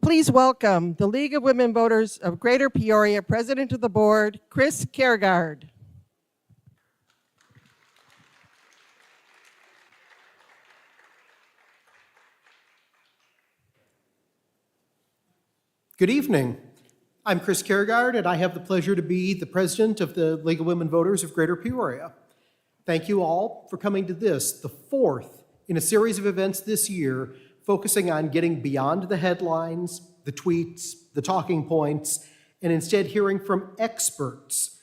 please welcome the League of Women Voters of Greater Peoria President of the Board, Chris Kaergard. Good evening. I'm Chris Kaergard, and I have the pleasure to be the president of the League of Women Voters of Greater Peoria. Thank you all for coming to this, the fourth in a series of events this year focusing on getting beyond the headlines, the tweets, the talking points, and instead hearing from experts,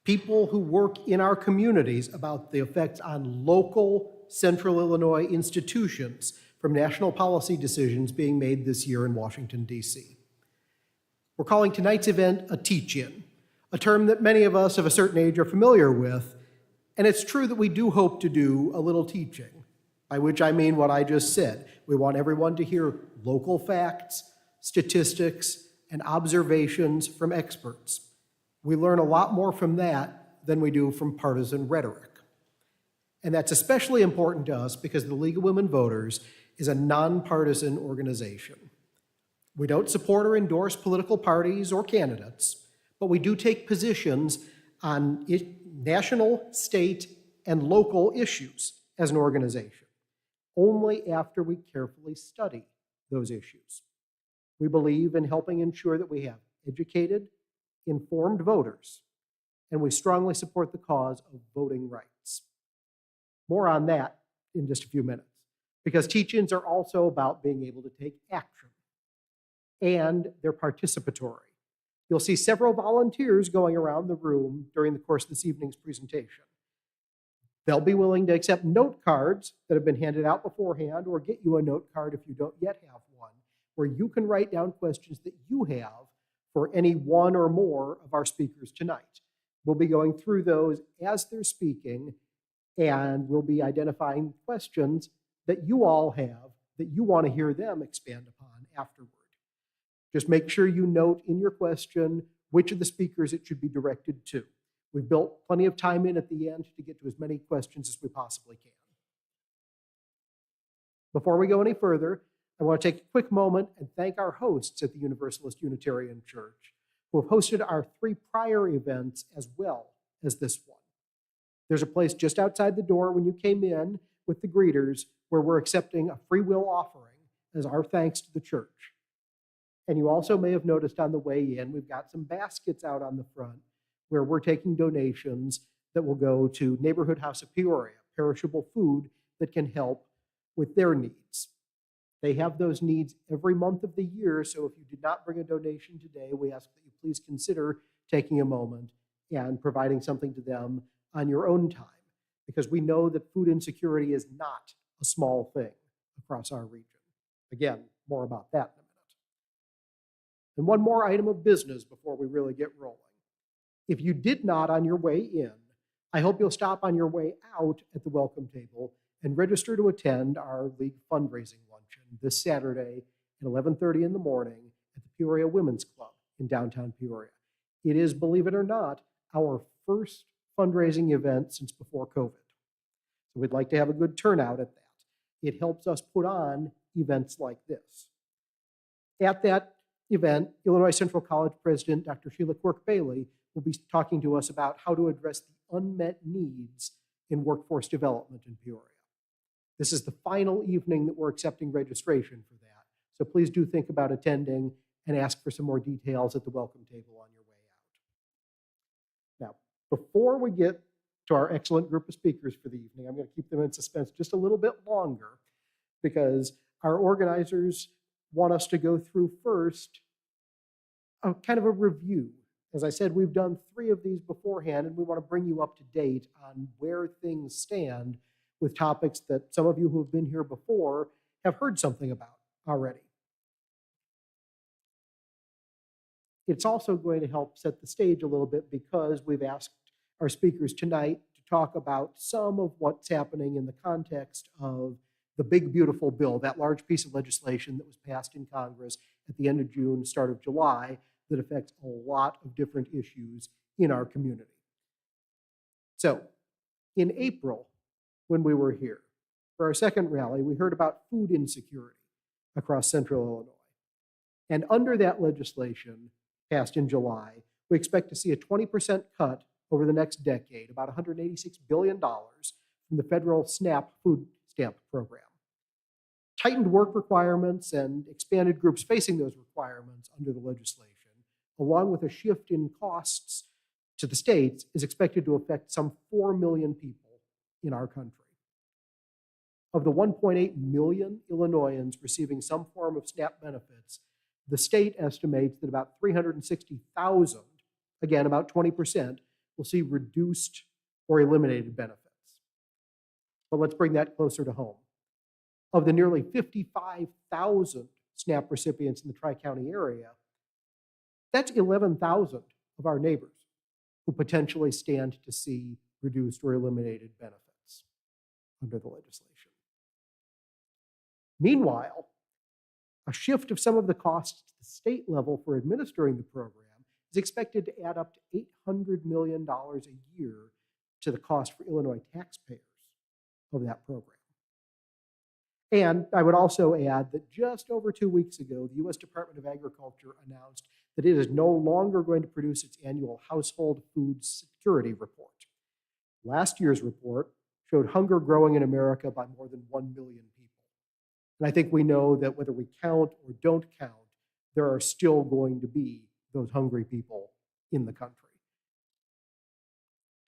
people who work in our communities about the effects on local Central Illinois institutions from national policy decisions being made this year in Washington, D.C. We're calling tonight's event a teach-in, a term that many of us of a certain age are familiar with, and it's true that we do hope to do a little teaching, by which I mean what I just said. We want everyone to hear local facts, statistics, and observations from experts. We learn a lot more from that than we do from partisan rhetoric. And that's especially important to us because the League of Women Voters is a nonpartisan organization. We don't support or endorse political parties or candidates, but we do take positions on national, state, and local issues as an organization, only after we carefully study those issues. We believe in helping ensure that we have educated, informed voters, and we strongly support the cause of voting rights. More on that in just a few minutes, because teach-ins are also about being able to take action, and they're participatory. You'll see several volunteers going around the room during the course of this evening's presentation. They'll be willing to accept note cards that have been handed out beforehand or get you a note card if you don't yet have one, where you can write down questions that you have for any one or more of our speakers tonight. We'll be going through those as they're speaking, and we'll be identifying questions that you all have that you want to hear them expand upon afterward. Just make sure you note in your question which of the speakers it should be directed to. We've built plenty of time in at the end to get to as many questions as we possibly can. Before we go any further, I want to take a quick moment and thank our hosts at the Universalist Unitarian Church, who have hosted our 3 prior events as well as this one. There's a place just outside the door when you came in with the greeters where we're accepting a free will offering as our thanks to the church. And you also may have noticed on the way in, we've got some baskets out on the front where we're taking donations that will go to Neighborhood House of Peoria, perishable food that can help with their needs. They have those needs every month of the year, so if you did not bring a donation today, we ask that you please consider taking a moment and providing something to them on your own time, because we know that food insecurity is not a small thing across our region. Again, more about that in a minute. And one more item of business before we really get rolling. If you did not on your way in, I hope you'll stop on your way out at the welcome table and register to attend our League fundraising luncheon this Saturday at 11:30 in the morning at the Peoria Women's Club in downtown Peoria. It is, believe it or not, our first fundraising event since before COVID. So we'd like to have a good turnout at that. It helps us put on events like this. At that event, Illinois Central College President Dr. Sheila Quirk-Bailey will be talking to us about how to address the unmet needs in workforce development in Peoria. This is the final evening that we're accepting registration for that, so please do think about attending and ask for some more details at the welcome table on your way out. Now, before we get to our excellent group of speakers for the evening, I'm going to keep them in suspense just a little bit longer because our organizers want us to go through first a kind of a review. As I said, we've done 3 of these beforehand, and we want to bring you up to date on where things stand with topics that some of you who have been here before have heard something about already. It's also going to help set the stage a little bit because we've asked our speakers tonight to talk about some of what's happening in the context of the big, beautiful bill, that large piece of legislation that was passed in Congress at the end of June, start of July, that affects a lot of different issues in our community. So, in April, when we were here for our second rally, we heard about food insecurity across Central Illinois. And under that legislation passed in July, we expect to see a 20% cut over the next decade, about $186 billion from the federal SNAP food stamp program. Tightened work requirements and expanded groups facing those requirements under the legislation, along with a shift in costs to the states, is expected to affect some 4 million people in our country. Of the 1.8 million Illinoisans receiving some form of SNAP benefits, the state estimates that about 360,000, again about 20%, will see reduced or eliminated benefits. But let's bring that closer to home. Of the nearly 55,000 SNAP recipients in the Tri-County area, that's 11,000 of our neighbors who potentially stand to see reduced or eliminated benefits under the legislation. Meanwhile, a shift of some of the costs to the state level for administering the program is expected to add up to $800 million a year to the cost for Illinois taxpayers of that program. And I would also add that just over 2 weeks ago, the U.S. Department of Agriculture announced that it is no longer going to produce its annual household food security report. Last year's report showed hunger growing in America by more than 1 million people. And I think we know that whether we count or don't count, there are still going to be those hungry people in the country.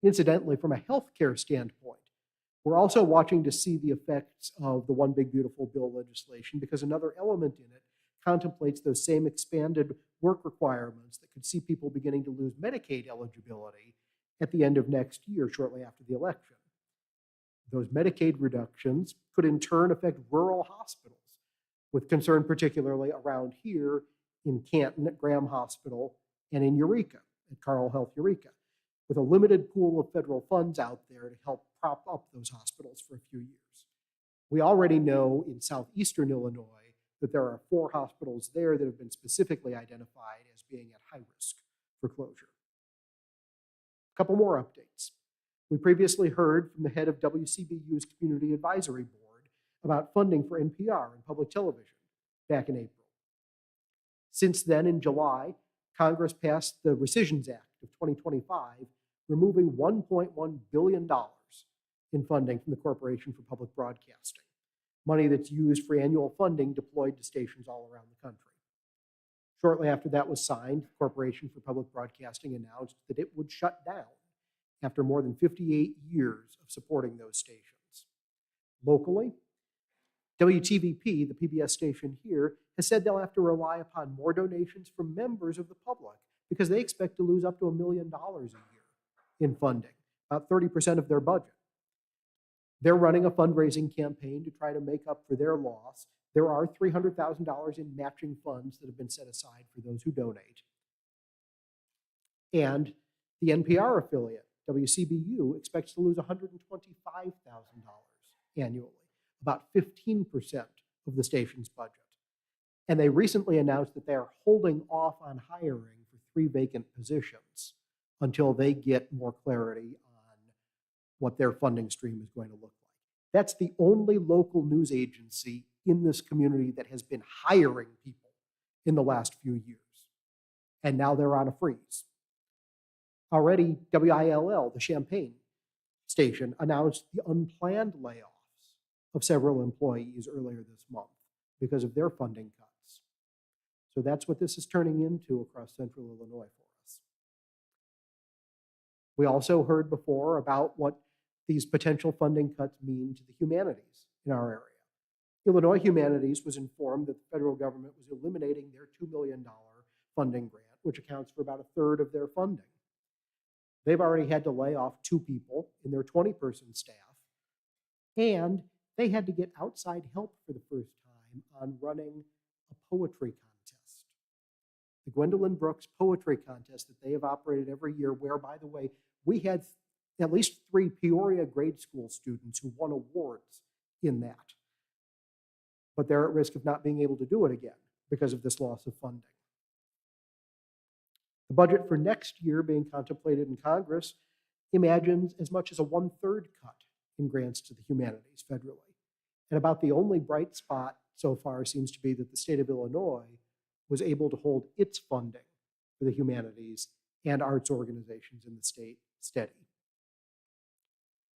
Incidentally, from a healthcare standpoint, we're also watching to see the effects of the One Big Beautiful Bill legislation, because another element in it contemplates those same expanded work requirements that could see people beginning to lose Medicaid eligibility at the end of next year, shortly after the election. Those Medicaid reductions could in turn affect rural hospitals, with concern particularly around here in Canton at Graham Hospital and in Eureka at Carle Health Eureka, with a limited pool of federal funds out there to help prop up those hospitals for a few years. We already know in southeastern Illinois that there are 4 hospitals there that have been specifically identified as being at high risk for closure. A couple more updates. We previously heard from the head of WCBU's Community Advisory Board about funding for NPR and public television back in April. Since then, in July, Congress passed the Rescissions Act of 2025, removing $1.1 billion in funding from the Corporation for Public Broadcasting, money that's used for annual funding deployed to stations all around the country. Shortly after that was signed, the Corporation for Public Broadcasting announced that it would shut down after more than 58 years of supporting those stations. Locally, WTVP, the PBS station here, has said they'll have to rely upon more donations from members of the public because they expect to lose up to $1 million a year in funding, about 30% of their budget. They're running a fundraising campaign to try to make up for their loss. There are $300,000 in matching funds that have been set aside for those who donate. And the NPR affiliate, WCBU, expects to lose $125,000 annually, about 15% of the station's budget. And they recently announced that they are holding off on hiring for 3 vacant positions until they get more clarity on what their funding stream is going to look like. That's the only local news agency in this community that has been hiring people in the last few years. And now they're on a freeze. Already, WILL, the Champaign station, announced the unplanned layoffs of several employees earlier this month because of their funding cuts. So that's what this is turning into across central Illinois for us. We also heard before about what these potential funding cuts mean to the humanities in our area. Illinois Humanities was informed that the federal government was eliminating their $2 million funding grant, which accounts for about 1/3 of their funding. They've already had to lay off 2 people in their 20-person staff, and they had to get outside help for the first time on running a poetry contest. The Gwendolyn Brooks Poetry Contest that they have operated every year, where, by the way, we had at least 3 Peoria grade school students who won awards in that. But they're at risk of not being able to do it again because of this loss of funding. The budget for next year being contemplated in Congress imagines as much as a 1/3 cut in grants to the humanities federally. And about the only bright spot so far seems to be that the state of Illinois was able to hold its funding for the humanities and arts organizations in the state steady.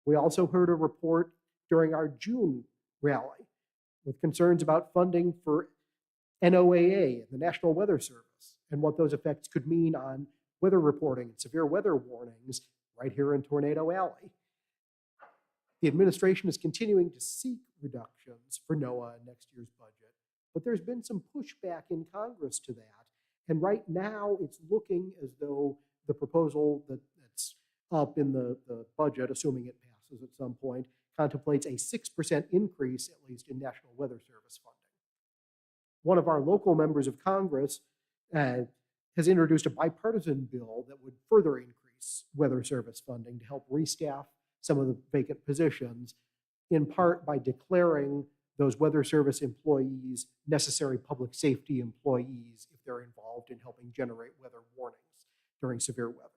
We also heard a report during our June rally with concerns about funding for NOAA, the National Weather Service, and what those effects could mean on weather reporting and severe weather warnings right here in Tornado Alley. The administration is continuing to seek reductions for NOAA in next year's budget, but there's been some pushback in Congress to that. And right now, it's looking as though the proposal that's up in the budget, assuming it passes at some point, contemplates a 6% increase, at least, in National Weather Service funding. One of our local members of Congress has introduced a bipartisan bill that would further increase Weather Service funding to help restaff some of the vacant positions, in part by declaring those Weather Service employees necessary public safety employees if they're involved in helping generate weather warnings during severe weather.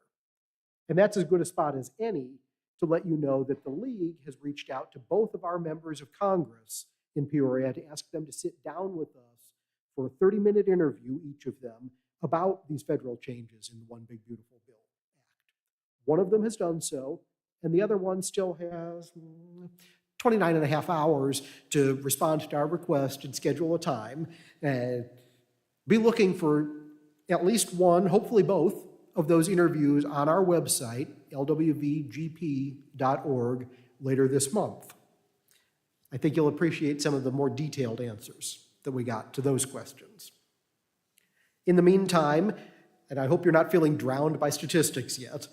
And that's as good a spot as any to let you know that the League has reached out to both of our members of Congress in Peoria to ask them to sit down with us for a 30-minute interview, each of them, about these federal changes in the One Big Beautiful Bill Act. One of them has done so, and the other one still has 29 and a half hours to respond to our request and schedule a time. Be looking for at least one, hopefully both, of those interviews on our website, LWVGP.org, later this month. I think you'll appreciate some of the more detailed answers that we got to those questions. In the meantime, and I hope you're not feeling drowned by statistics yet,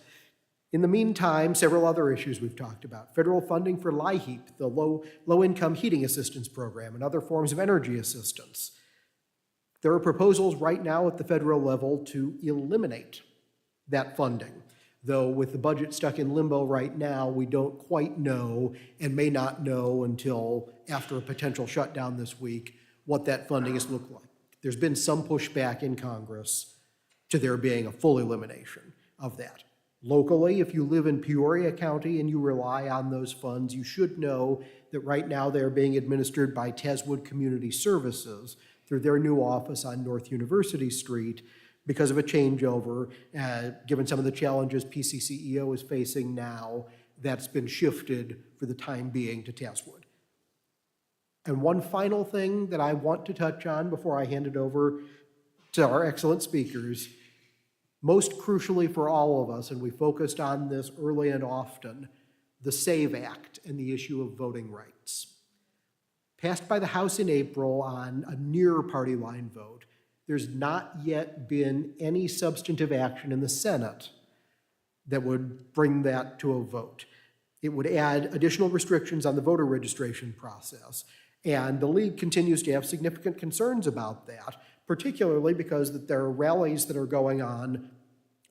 in the meantime, several other issues we've talked about. Federal funding for LIHEAP, the low-income heating assistance program, and other forms of energy assistance. There are proposals right now at the federal level to eliminate that funding, though with the budget stuck in limbo right now, we don't quite know and may not know until after a potential shutdown this week what that funding has looked like. There's been some pushback in Congress to there being a full elimination of that. Locally, if you live in Peoria County and you rely on those funds, you should know that right now they're being administered by Tazewell Community Services through their new office on North University Street because of a changeover. Given some of the challenges PCCEO is facing now, that's been shifted for the time being to Tazewell. And one final thing that I want to touch on before I hand it over to our excellent speakers, most crucially for all of us, and we focused on this early and often, the SAVE Act and the issue of voting rights. Passed by the House in April on a near party line vote, there's not yet been any substantive action in the Senate that would bring that to a vote. It would add additional restrictions on the voter registration process. And the League continues to have significant concerns about that, particularly because there are rallies that are going on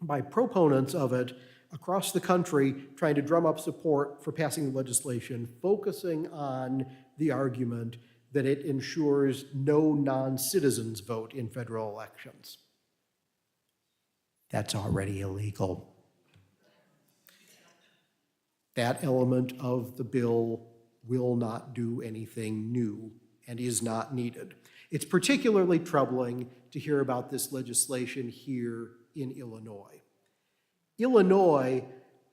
by proponents of it across the country trying to drum up support for passing the legislation, focusing on the argument that it ensures no non-citizens vote in federal elections. That's already illegal. That element of the bill will not do anything new and is not needed. It's particularly troubling to hear about this legislation here in Illinois. Illinois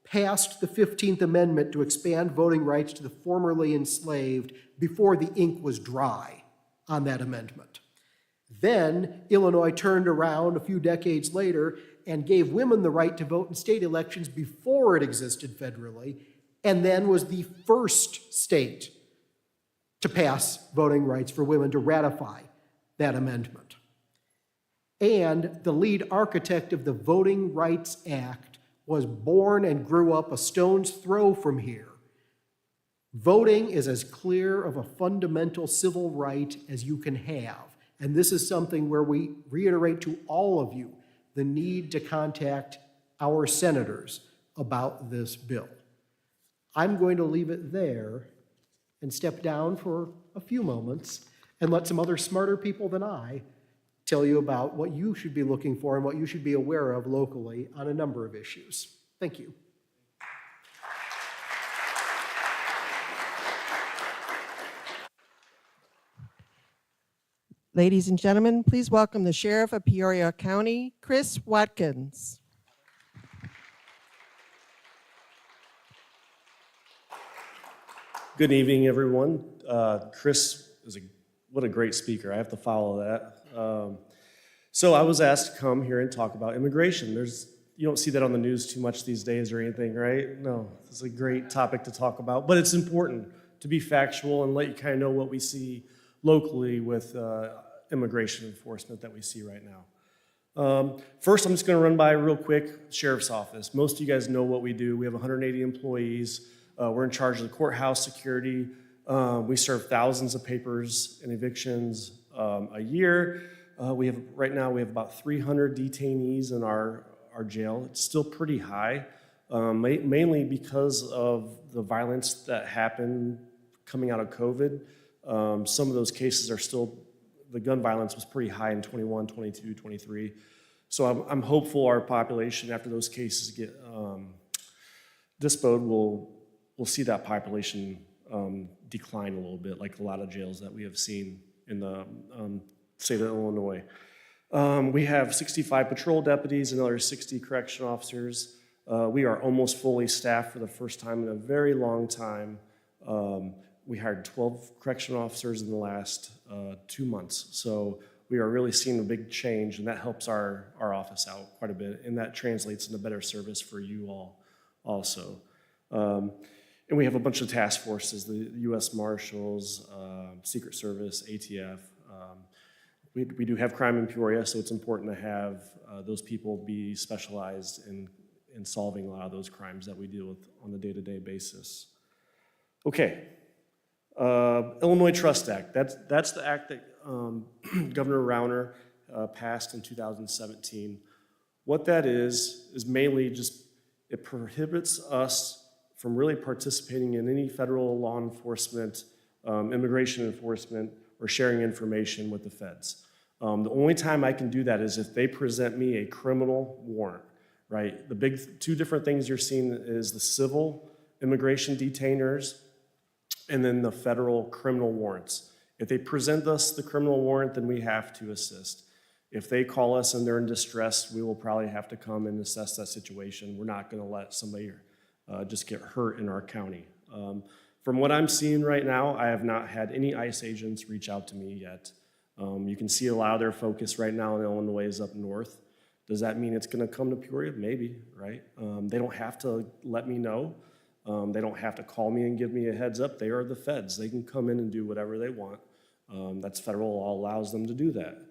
passed the 15th Amendment to expand voting rights to the formerly enslaved before the ink was dry on that amendment. Then Illinois turned around a few decades later and gave women the right to vote in state elections before it existed federally, and then was the first state to pass voting rights for women, to ratify that amendment. And the lead architect of the Voting Rights Act was born and grew up a stone's throw from here. Voting is as clear of a fundamental civil right as you can have. And this is something where we reiterate to all of you the need to contact our senators about this bill. I'm going to leave it there and step down for a few moments and let some other smarter people than I tell you about what you should be looking for and what you should be aware of locally on a number of issues. Thank you. Ladies and gentlemen, please welcome the Sheriff of Peoria County, Chris Watkins. Good evening, everyone. Chris is what a great speaker. I have to follow that. So I was asked to come here and talk about immigration. You don't see that on the news too much these days or anything, right? No, it's a great topic to talk about, but it's important to be factual and let you kind of know what we see locally with immigration enforcement that we see right now. First, I'm just going to run by real quick Sheriff's Office. Most of you guys know what we do. We have 180 employees. We're in charge of the courthouse security. We serve thousands of papers and evictions a year. Right now we have about 300 detainees in our jail. It's still pretty high, mainly because of the violence that happened coming out of COVID. Some of those cases are still, the gun violence was pretty high in 21, 22, 23. So I'm hopeful our population, after those cases get disposed, we'll see that population decline a little bit, like a lot of jails that we have seen in the state of Illinois. We have 65 patrol deputies, another 60 correction officers. We are almost fully staffed for the first time in a very long time. We hired 12 correction officers in the last 2 months. So we are really seeing a big change, and that helps our office out quite a bit, and that translates into better service for you all also. And we have a bunch of task forces, the U.S. Marshals, Secret Service, ATF. We do have crime in Peoria, so it's important to have those people be specialized in solving a lot of those crimes that we deal with on a day-to-day basis. Okay, Illinois Trust Act. That's the act that Governor Rauner passed in 2017. What that is mainly just, it prohibits us from really participating in any federal law enforcement, immigration enforcement, or sharing information with the feds. The only time I can do that is if they present me a criminal warrant, right? The big two different things you're seeing is the civil immigration detainers and then the federal criminal warrants. If they present us the criminal warrant, then we have to assist. If they call us and they're in distress, we will probably have to come and assess that situation. We're not gonna let somebody just get hurt in our county. From what I'm seeing right now, I have not had any ICE agents reach out to me yet. You can see a lot of their focus right now in Illinois is up north. Does that mean it's gonna come to Peoria? Maybe, right? They don't have to let me know. They don't have to call me and give me a heads up. They are the feds. They can come in and do whatever they want. That's federal law allows them to do that.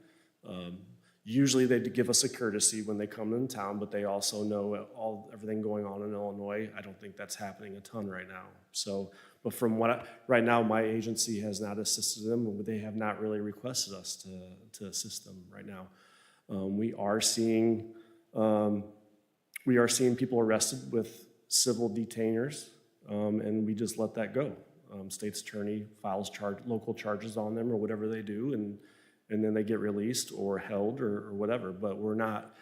Usually they give us a courtesy when they come in town, but they also know everything going on in Illinois. I don't think that's happening a ton right now. So, but from right now, my agency has not assisted them. They have not really requested us to assist them right now. We are seeing people arrested with civil detainers, and we just let that go. State's attorney files local charges on them or whatever they do, and then they get released or held or whatever. But we're not,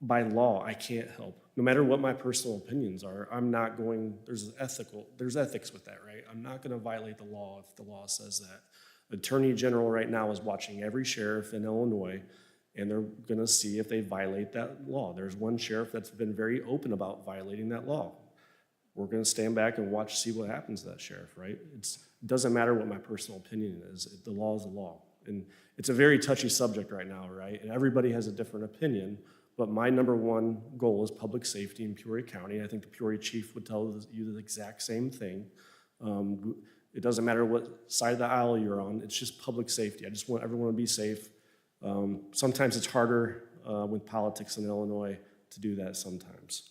by law, I can't help. No matter what my personal opinions are, I'm not going, there's ethics with that, right? I'm not gonna violate the law if the law says that. The Attorney General right now is watching every sheriff in Illinois, and they're gonna see if they violate that law. There's one sheriff that's been very open about violating that law. We're gonna stand back and watch, see what happens to that sheriff, right? It doesn't matter what my personal opinion is. The law is the law. And it's a very touchy subject right now, right? And everybody has a different opinion, but my number one goal is public safety in Peoria County. I think the Peoria chief would tell you the exact same thing. It doesn't matter what side of the aisle you're on, it's just public safety. I just want everyone to be safe. Sometimes it's harder with politics in Illinois to do that sometimes.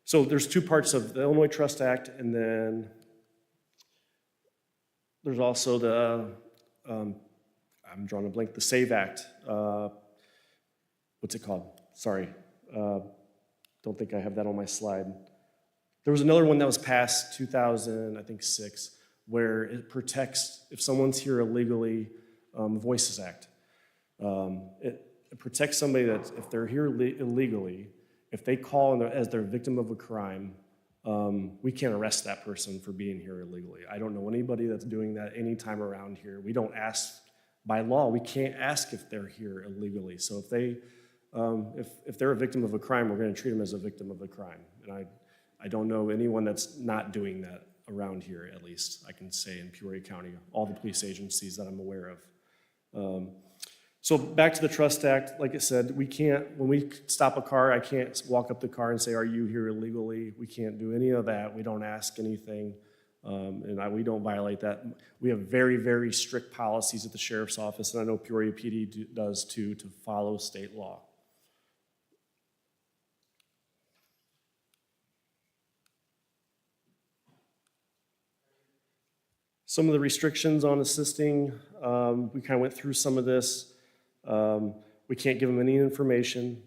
So there's two parts of the Illinois Trust Act, and then there's also the, I'm drawing a blank, the SAVE Act. What's it called? Sorry. Don't think I have that on my slide. There was another one that was passed 2006, where it protects, if someone's here illegally, Voices Act. It protects somebody that if they're here illegally, if they call as their victim of a crime, we can't arrest that person for being here illegally. I don't know anybody that's doing that anytime around here. We don't ask by law, we can't ask if they're here illegally. So if they're a victim of a crime, we're going to treat them as a victim of a crime. And I don't know anyone that's not doing that around here, at least, I can say in Peoria County, all the police agencies that I'm aware of. So back to the Trust Act, like I said, we can't, when we stop a car, I can't walk up the car and say, are you here illegally? We can't do any of that. We don't ask anything, we don't violate that. We have very, very strict policies at the Sheriff's Office, and I know Peoria PD does too, to follow state law. Some of the restrictions on assisting, we kind of went through some of this. We can't give them any information.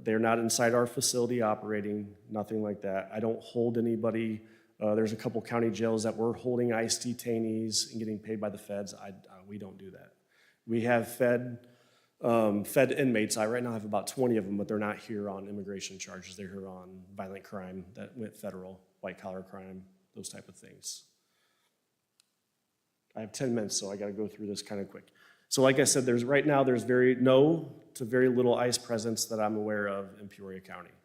They're not inside our facility operating, nothing like that. I don't hold anybody. There's a couple county jails that were holding ICE detainees and getting paid by the feds. We don't do that. We have fed inmates. I right now have about 20 of them, but they're not here on immigration charges. They're here on violent crime that went federal, white collar crime, those type of things. I have 10 minutes, so I got to go through this kind of quick. So like I said, right now there's very little ICE presence that I'm aware of in Peoria County.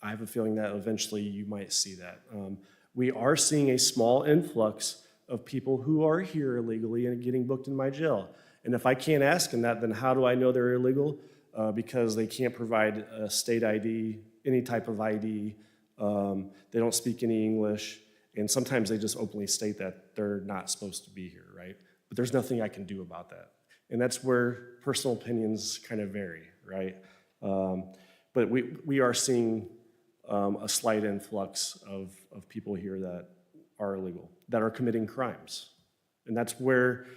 I have a feeling that eventually you might see that. We are seeing a small influx of people who are here illegally and getting booked in my jail. And if I can't ask them that, then how do I know they're illegal? Because they can't provide a state ID, any type of ID. They don't speak any English. And sometimes they just openly state that they're not supposed to be here, right? But there's nothing I can do about that. And that's where personal opinions kind of vary, right? But we are seeing a slight influx of people here that are illegal, that are committing crimes. And that's where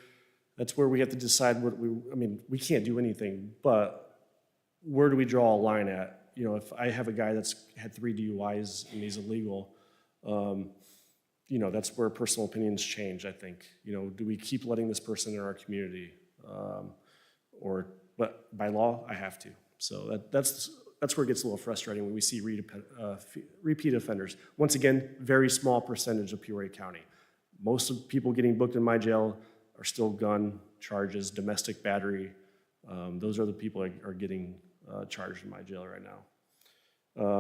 we have to decide we can't do anything, but where do we draw a line at? You know, if I have a guy that's had 3 DUIs and he's illegal, you know, that's where personal opinions change, I think. You know, do we keep letting this person in our community? But by law, I have to. So that's where it gets a little frustrating when we see repeat offenders. Once again, very small percentage of Peoria County. Most of people getting booked in my jail are still gun charges, domestic battery. Those are the people that are getting charged in my jail right now.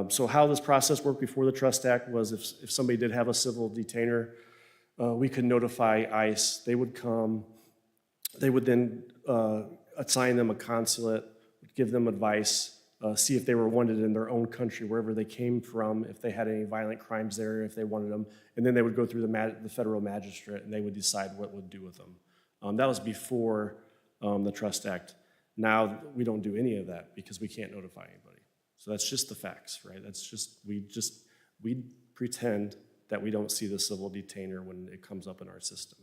So how this process worked before the Trust Act was if somebody did have a civil detainer, we could notify ICE. They would come. They would then assign them a consulate, give them advice, see if they were wanted in their own country, wherever they came from, if they had any violent crimes there, if they wanted them. And then they would go through the federal magistrate, and they would decide what would do with them. That was before the Trust Act. Now we don't do any of that because we can't notify anybody. So that's just the facts, right? We pretend that we don't see the civil detainer when it comes up in our system.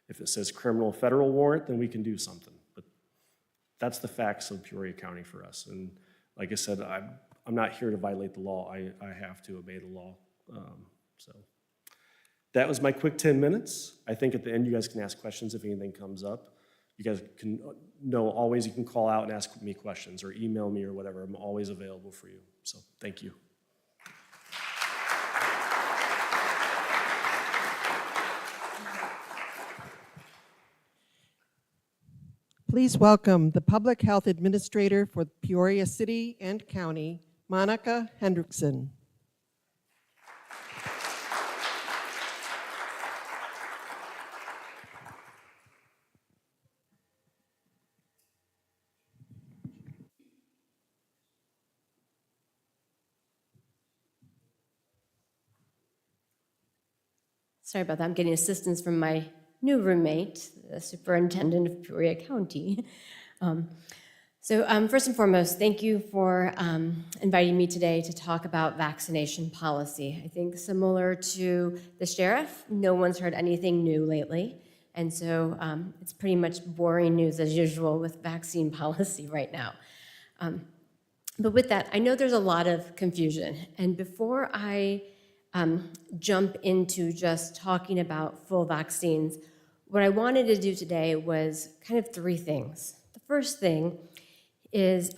If it says criminal federal warrant, then we can do something. But that's the facts of Peoria County for us. And like I said, I'm not here to violate the law. I have to obey the law. So that was my quick 10 minutes. I think at the end you guys can ask questions if anything comes up. You guys can know always you can call out and ask me questions or email me or whatever. I'm always available for you. So thank you. Please welcome the Public Health Administrator for Peoria City and County, Monica Hendrickson. Sorry about that. I'm getting assistance from my new roommate, the Superintendent of Peoria County. First and foremost, thank you for inviting me today to talk about vaccination policy. I think similar to the sheriff, no one's heard anything new lately. And so it's pretty much boring news as usual with vaccine policy right now. But with that, I know there's a lot of confusion. And before I jump into just talking about full vaccines, what I wanted to do today was kind of 3 things. The first thing is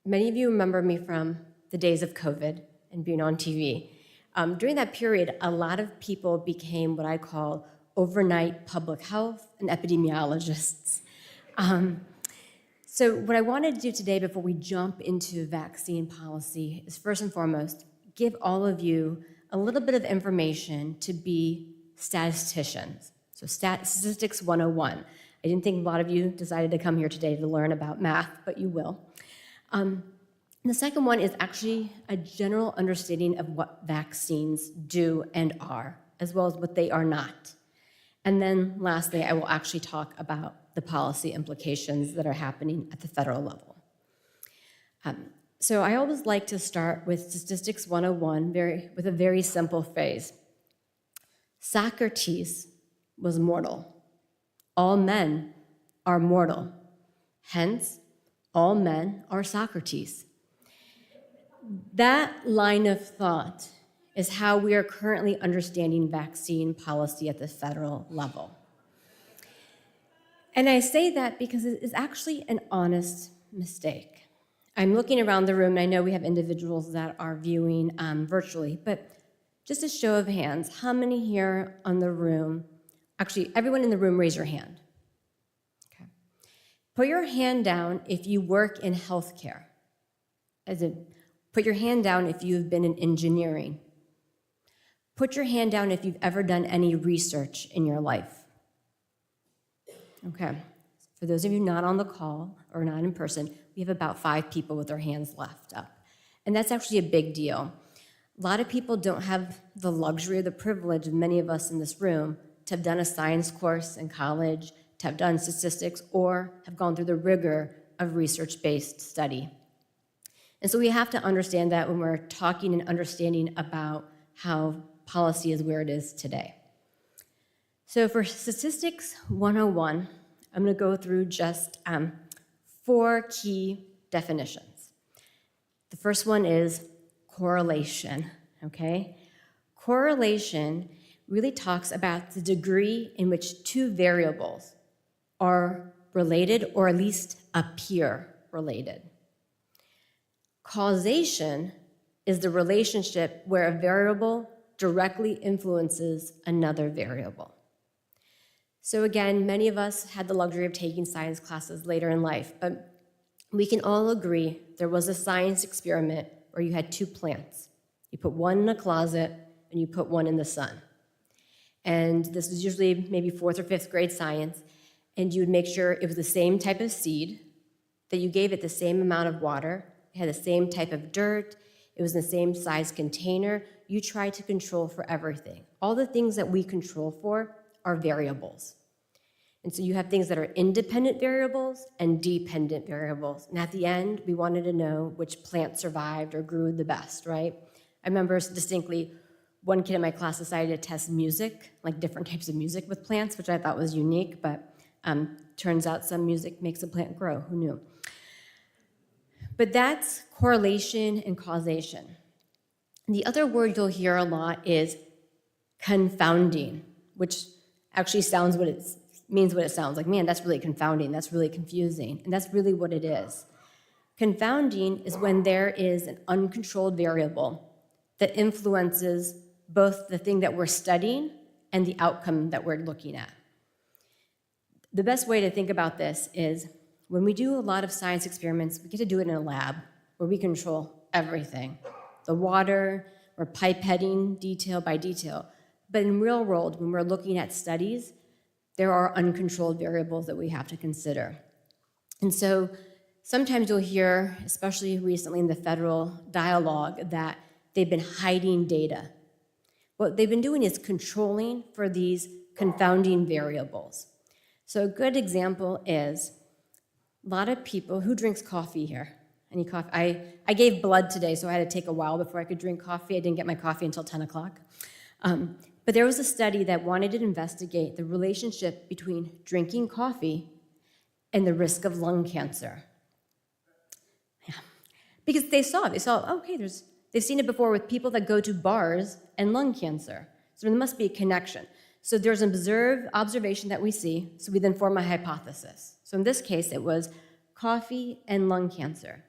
many of you remember me from the days of COVID and being on TV. During that period, a lot of people became what I call overnight public health, and epidemiologists. So what I wanted to do today before we jump into vaccine policy is first and foremost, give all of you a little bit of information to be statisticians. So Statistics 101. I didn't think a lot of you decided to come here today to learn about math, but you will. The second one is actually a general understanding of what vaccines do and are, as well as what they are not. And then lastly, I will actually talk about the policy implications that are happening at the federal level. So I always like to start with Statistics 101 with a very simple phrase. Socrates was mortal. All men are mortal. Hence, all men are Socrates. That line of thought is how we are currently understanding vaccine policy at the federal level. And I say that because it is actually an honest mistake. I'm looking around the room, and I know we have individuals that are viewing virtually, but just a show of hands, how many here on the room, actually everyone in the room, raise your hand. Okay. Put your hand down if you work in healthcare. As in, put your hand down if you've been in engineering. Put your hand down if you've ever done any research in your life. Okay, for those of you not on the call or not in person, we have about 5 people with their hands left up. And that's actually a big deal. A lot of people don't have the luxury or the privilege of many of us in this room to have done a science course in college, to have done statistics, or have gone through the rigor of research-based study. And so we have to understand that when we're talking and understanding about how policy is where it is today. So for Statistics 101, I'm going to go through just 4 key definitions. The first one is correlation, okay? Correlation really talks about the degree in which 2 variables are related or at least appear related. Causation is the relationship where a variable directly influences another variable. So again, many of us had the luxury of taking science classes later in life, but we can all agree there was a science experiment where you had 2 plants. You put one in a closet and you put one in the sun. And this was usually maybe 4th or 5th grade science, and you would make sure it was the same type of seed, that you gave it the same amount of water, it had the same type of dirt, it was in the same size container. You try to control for everything. All the things that we control for are variables. And so you have things that are independent variables and dependent variables. And at the end, we wanted to know which plant survived or grew the best, right? I remember distinctly one kid in my class decided to test music, like different types of music with plants, which I thought was unique, but turns out some music makes a plant grow. Who knew? But that's correlation and causation. The other word you'll hear a lot is confounding, which actually means what it sounds like. Man, that's really confounding. That's really confusing. And that's really what it is. Confounding is when there is an uncontrolled variable that influences both the thing that we're studying and the outcome that we're looking at. The best way to think about this is when we do a lot of science experiments, we get to do it in a lab where we control everything. The water, we're pipetting detail by detail. But in real world, when we're looking at studies, there are uncontrolled variables that we have to consider. And so sometimes you'll hear, especially recently in the federal dialogue, that they've been hiding data. What they've been doing is controlling for these confounding variables. So a good example is a lot of people, who drinks coffee here? Any coffee? I gave blood today, so I had to take a while before I could drink coffee. I didn't get my coffee until 10 o'clock. But there was a study that wanted to investigate the relationship between drinking coffee and the risk of lung cancer. Yeah. Because they saw, okay, they've seen it before with people that go to bars and lung cancer. So there must be a connection. So there's an observation that we see, so we then form a hypothesis. So in this case, it was coffee and lung cancer.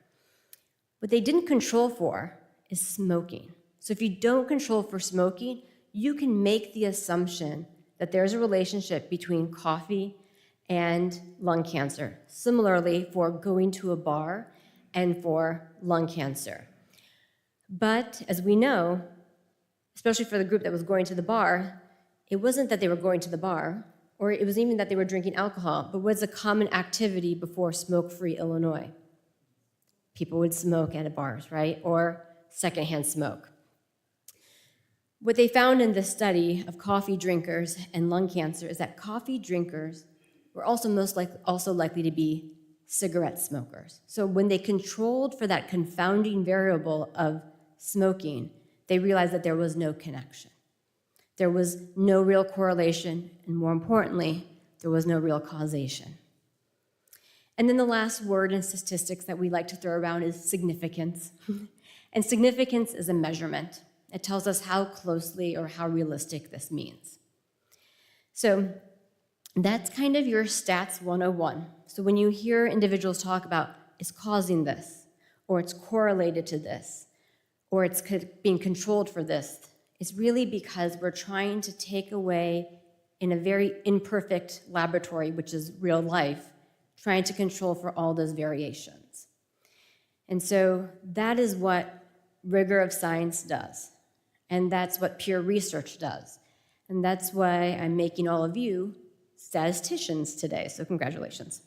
What they didn't control for is smoking. So if you don't control for smoking, you can make the assumption that there's a relationship between coffee and lung cancer. Similarly, for going to a bar and for lung cancer. But as we know, especially for the group that was going to the bar, it wasn't that they were going to the bar, or it was even that they were drinking alcohol, but what's a common activity before smoke-free Illinois? People would smoke at bars, right? Or secondhand smoke. What they found in this study of coffee drinkers and lung cancer is that coffee drinkers were also likely to be cigarette smokers. So when they controlled for that confounding variable of smoking, they realized that there was no connection. There was no real correlation, and more importantly, there was no real causation. And then the last word in statistics that we like to throw around is significance. And significance is a measurement. It tells us how closely or how realistic this means. So that's kind of your stats 101. So when you hear individuals talk about it's causing this, or it's correlated to this, or it's being controlled for this, it's really because we're trying to take away in a very imperfect laboratory, which is real life, trying to control for all those variations. And so that is what rigor of science does. And that's what peer research does. And that's why I'm making all of you statisticians today, so congratulations.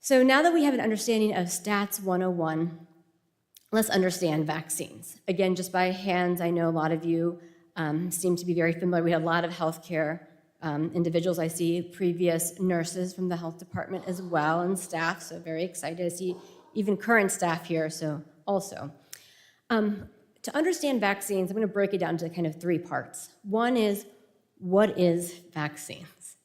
So now that we have an understanding of Stats 101, let's understand vaccines. Again, just by hands, I know a lot of you seem to be very familiar. We have a lot of healthcare individuals. I see previous nurses from the health department as well, and staff, so very excited to see even current staff here, so also. To understand vaccines, I'm going to break it down to kind of three parts. One is, what is vaccines?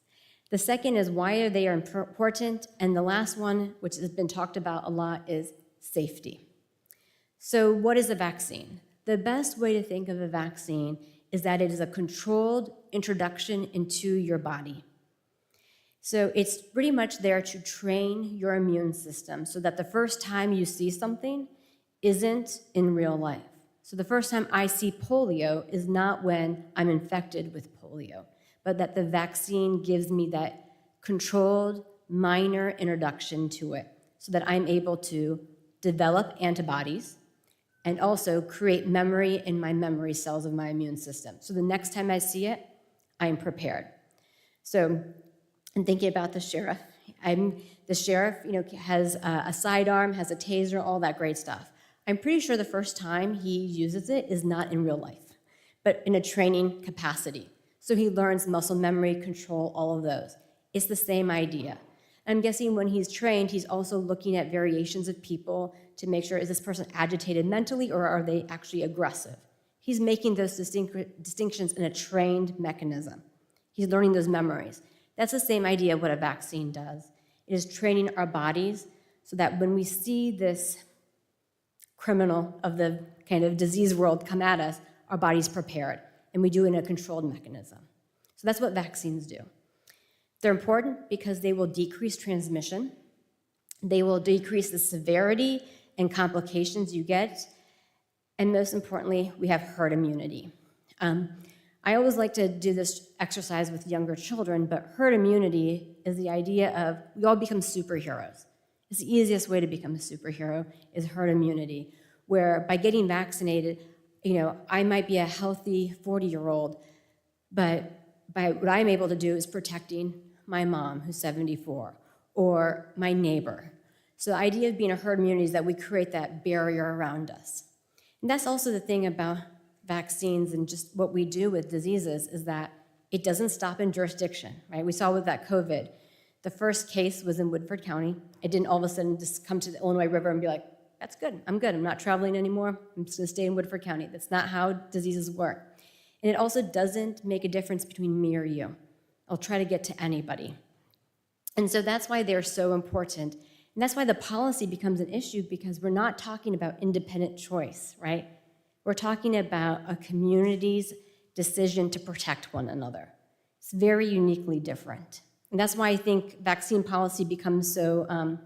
The second is, why are they important? And the last one, which has been talked about a lot, is safety. So what is a vaccine? The best way to think of a vaccine is that it is a controlled introduction into your body. So it's pretty much there to train your immune system so that the first time you see something isn't in real life. So the first time I see polio is not when I'm infected with polio, but that the vaccine gives me that controlled, minor introduction to it so that I'm able to develop antibodies and also create memory in my memory cells of my immune system. So the next time I see it, I'm prepared. So I'm thinking about the sheriff. The sheriff, has a sidearm, has a taser, all that great stuff. I'm pretty sure the first time he uses it is not in real life, but in a training capacity. So he learns muscle memory, control, all of those. It's the same idea. I'm guessing when he's trained, he's also looking at variations of people to make sure, is this person agitated mentally or are they actually aggressive? He's making those distinctions in a trained mechanism. He's learning those memories. That's the same idea of what a vaccine does. It is training our bodies so that when we see this criminal of the kind of disease world come at us, our body's prepared, and we do it in a controlled mechanism. So that's what vaccines do. They're important because they will decrease transmission. They will decrease the severity and complications you get. And most importantly, we have herd immunity. I always like to do this exercise with younger children, but herd immunity is the idea of we all become superheroes. It's the easiest way to become a superhero is herd immunity, where by getting vaccinated, I might be a healthy 40-year-old, but by what I'm able to do is protecting my mom, who's 74, or my neighbor. So the idea of being a herd immunity is that we create that barrier around us. And that's also the thing about vaccines and just what we do with diseases is that it doesn't stop in jurisdiction, right? We saw with that COVID. The first case was in Woodford County. It didn't all of a sudden just come to the Illinois River and be like, that's good, I'm not traveling anymore, I'm just gonna stay in Woodford County. That's not how diseases work. And it also doesn't make a difference between me or you. I'll try to get to anybody. And so that's why they're so important. And that's why the policy becomes an issue because we're not talking about independent choice, right? We're talking about a community's decision to protect one another. It's very uniquely different. And that's why I think vaccine policy becomes so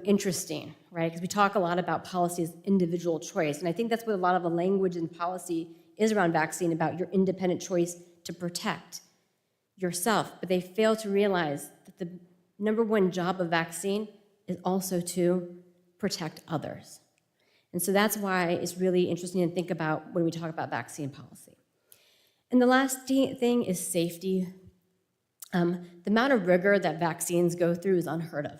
interesting, right? Because we talk a lot about policy as individual choice. And I think that's what a lot of the language in policy is around vaccine, about your independent choice to protect yourself, but they fail to realize that the number one job of vaccine is also to protect others. And so that's why it's really interesting to think about when we talk about vaccine policy. And the last thing is safety. The amount of rigor that vaccines go through is unheard of.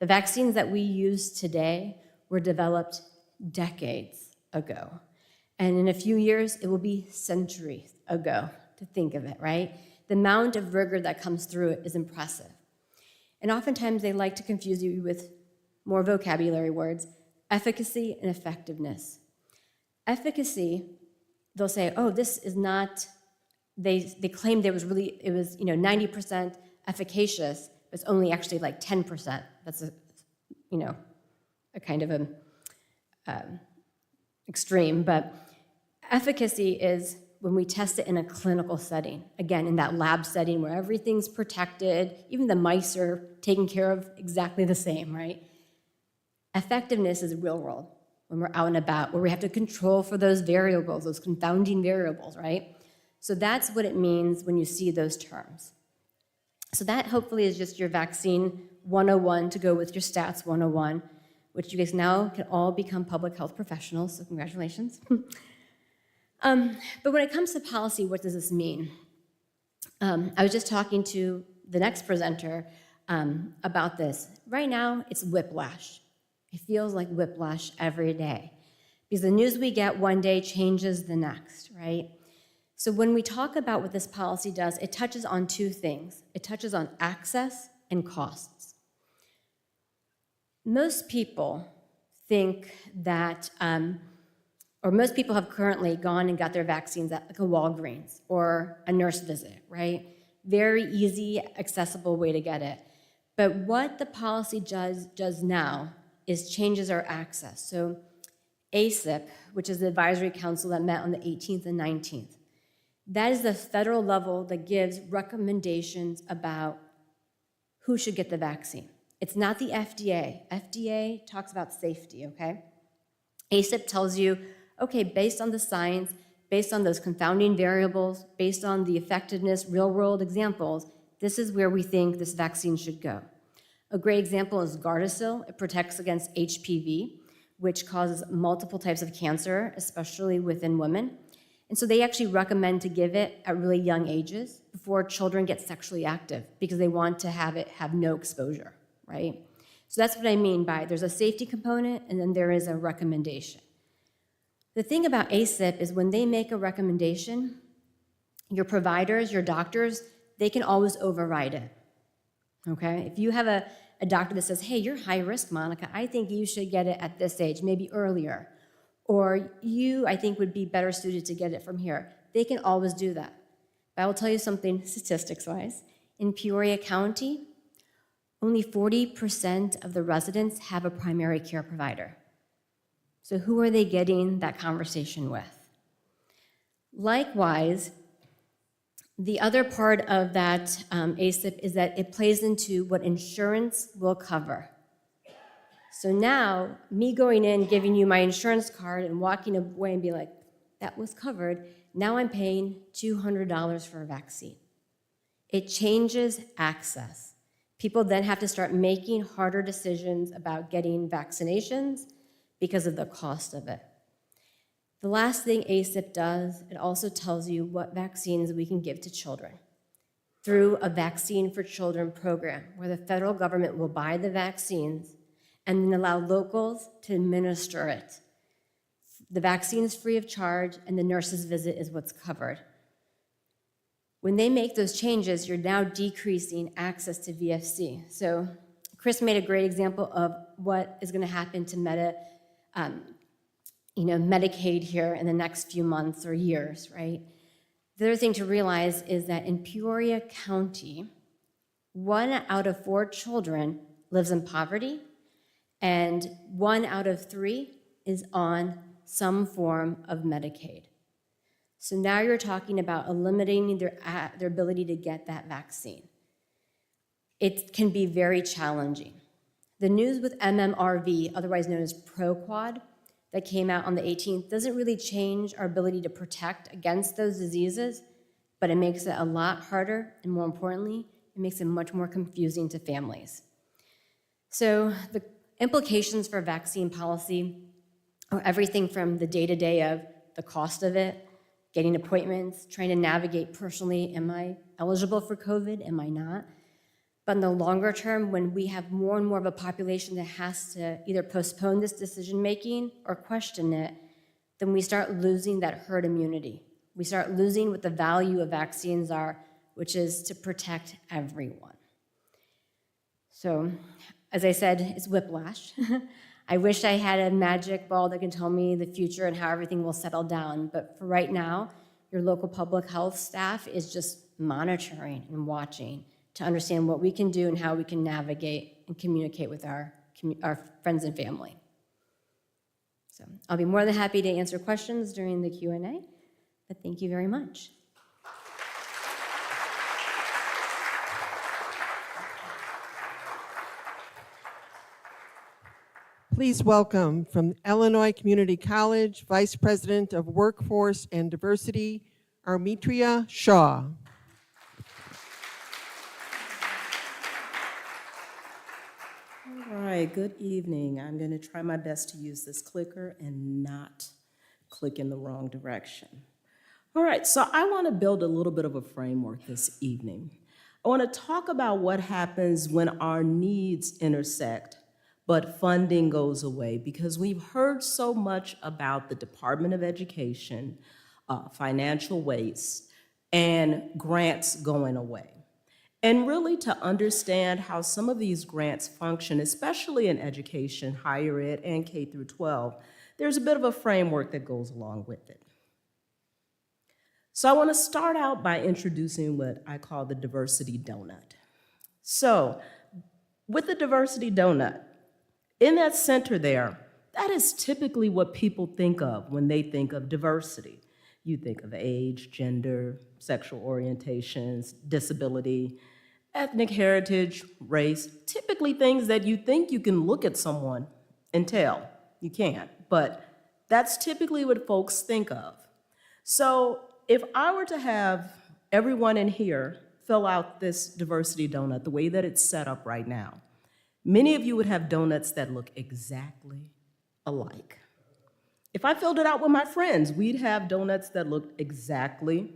The vaccines that we use today were developed decades ago. And in a few years, it will be centuries ago, to think of it, right? The amount of rigor that comes through it is impressive. And oftentimes they like to confuse you with more vocabulary words, efficacy and effectiveness. Efficacy, they'll say, oh, this is not, they claimed it was 90% efficacious, but it's only actually like 10%. That's a kind of a extreme, but efficacy is when we test it in a clinical setting, again, in that lab setting where everything's protected, even the mice are taken care of exactly the same, right? Effectiveness is real world, when we're out and about, where we have to control for those variables, those confounding variables, right? So that's what it means when you see those terms. So that hopefully is just your vaccine 101 to go with your stats 101, which you guys now can all become public health professionals, so congratulations. But when it comes to policy, what does this mean? I was just talking to the next presenter about this. Right now, it's whiplash. It feels like whiplash every day because the news we get one day changes the next, right? So when we talk about what this policy does, it touches on two things. It touches on access and costs. Most people think that, or most people have currently gone and got their vaccines at like a Walgreens or a nurse visit, right? Very easy, accessible way to get it. But what the policy does now is changes our access. So ACIP, which is the advisory council that met on the 18th and 19th, that is the federal level that gives recommendations about who should get the vaccine. It's not the FDA. FDA talks about safety, okay? ACIP tells you, okay, based on the science, based on those confounding variables, based on the effectiveness, real-world examples, this is where we think this vaccine should go. A great example is Gardasil. It protects against HPV, which causes multiple types of cancer, especially within women. And so they actually recommend to give it at really young ages before children get sexually active because they want to have it have no exposure, right? So that's what I mean by there's a safety component and then there is a recommendation. The thing about ACIP is when they make a recommendation, your providers, your doctors, they can always override it, okay? If you have a doctor that says, hey, you're high risk, Monica, I think you should get it at this age, maybe earlier. Or you, I think, would be better suited to get it from here. They can always do that. But I will tell you something statistics-wise. In Peoria County, only 40% of the residents have a primary care provider. So who are they getting that conversation with? Likewise, the other part of that ACIP is that it plays into what insurance will cover. So now, me going in, giving you my insurance card and walking away and be like, that was covered, now I'm paying $200 for a vaccine. It changes access. People then have to start making harder decisions about getting vaccinations because of the cost of it. The last thing ACIP does, it also tells you what vaccines we can give to children through a Vaccine for Children program where the federal government will buy the vaccines and then allow locals to administer it. The vaccine is free of charge, and the nurse's visit is what's covered. When they make those changes, you're now decreasing access to VFC. So Chris made a great example of what is going to happen to Medicaid here in the next few months or years, right? The other thing to realize is that in Peoria County, 1 out of 4 children lives in poverty, and 1 out of 3 is on some form of Medicaid. So now you're talking about eliminating their ability to get that vaccine. It can be very challenging. The news with MMRV, otherwise known as ProQuad, that came out on the 18th doesn't really change our ability to protect against those diseases, but it makes it a lot harder, and more importantly, it makes it much more confusing to families. So the implications for vaccine policy are everything from the day-to-day of the cost of it, getting appointments, trying to navigate personally, am I eligible for COVID, am I not? But in the longer term, when we have more and more of a population that has to either postpone this decision-making or question it, then we start losing that herd immunity. We start losing what the value of vaccines are, which is to protect everyone. So, as I said, it's whiplash. I wish I had a magic ball that can tell me the future and how everything will settle down, but for right now, your local public health staff is just monitoring and watching to understand what we can do and how we can navigate and communicate with our friends and family. So I'll be more than happy to answer questions during the Q&A, but thank you very much. Please welcome from Illinois Community College, Vice President of Workforce and Diversity, Arnitria Shaw. All right, good evening. I'm going to try my best to use this clicker and not click in the wrong direction. All right, so I want to build a little bit of a framework this evening. I want to talk about what happens when our needs intersect, but funding goes away, because we've heard so much about the Department of Education, financial waste, and grants going away. And really to understand how some of these grants function, especially in education, higher ed, and K through 12, there's a bit of a framework that goes along with it. So I want to start out by introducing what I call the diversity donut. So with the diversity donut, in that center there, that is typically what people think of when they think of diversity. You think of age, gender, sexual orientations, disability, ethnic heritage, race, typically things that you think you can look at someone and tell. You can't, but that's typically what folks think of. So if I were to have everyone in here fill out this diversity donut the way that it's set up right now, many of you would have donuts that look exactly alike. If I filled it out with my friends, we'd have donuts that looked exactly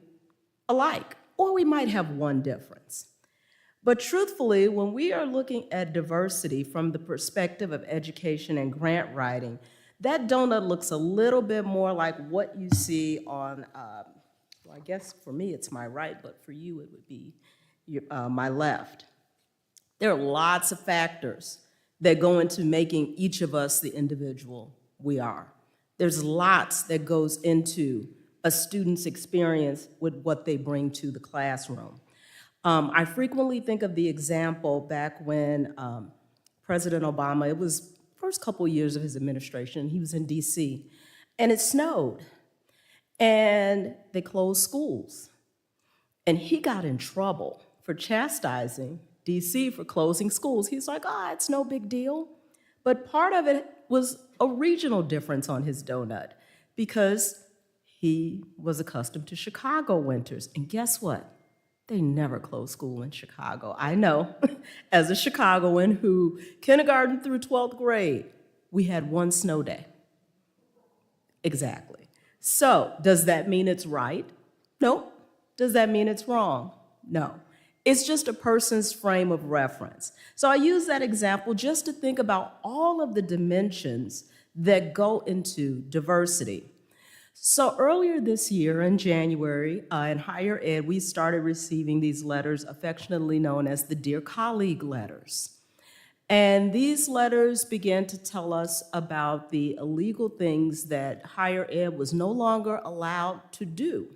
alike, or we might have one difference. But truthfully, when we are looking at diversity from the perspective of education and grant writing, that donut looks a little bit more like what you see on, well, I guess for me it's my right, but for you it would be my left. There are lots of factors that go into making each of us the individual we are. There's lots that goes into a student's experience with what they bring to the classroom. I frequently think of the example back when President Obama, it was first couple years of his administration, he was in DC, and it snowed, and they closed schools. And he got in trouble for chastising DC for closing schools. He's like, it's no big deal. But part of it was a regional difference on his donut, because he was accustomed to Chicago winters. And guess what? They never closed school in Chicago. I know, as a Chicagoan who, kindergarten through 12th grade, we had one snow day. Exactly. So, does that mean it's right? No. Does that mean it's wrong? No. It's just a person's frame of reference. So I use that example just to think about all of the dimensions that go into diversity. So earlier this year in January, in higher ed, we started receiving these letters affectionately known as the Dear Colleague letters. And these letters began to tell us about the illegal things that higher ed was no longer allowed to do.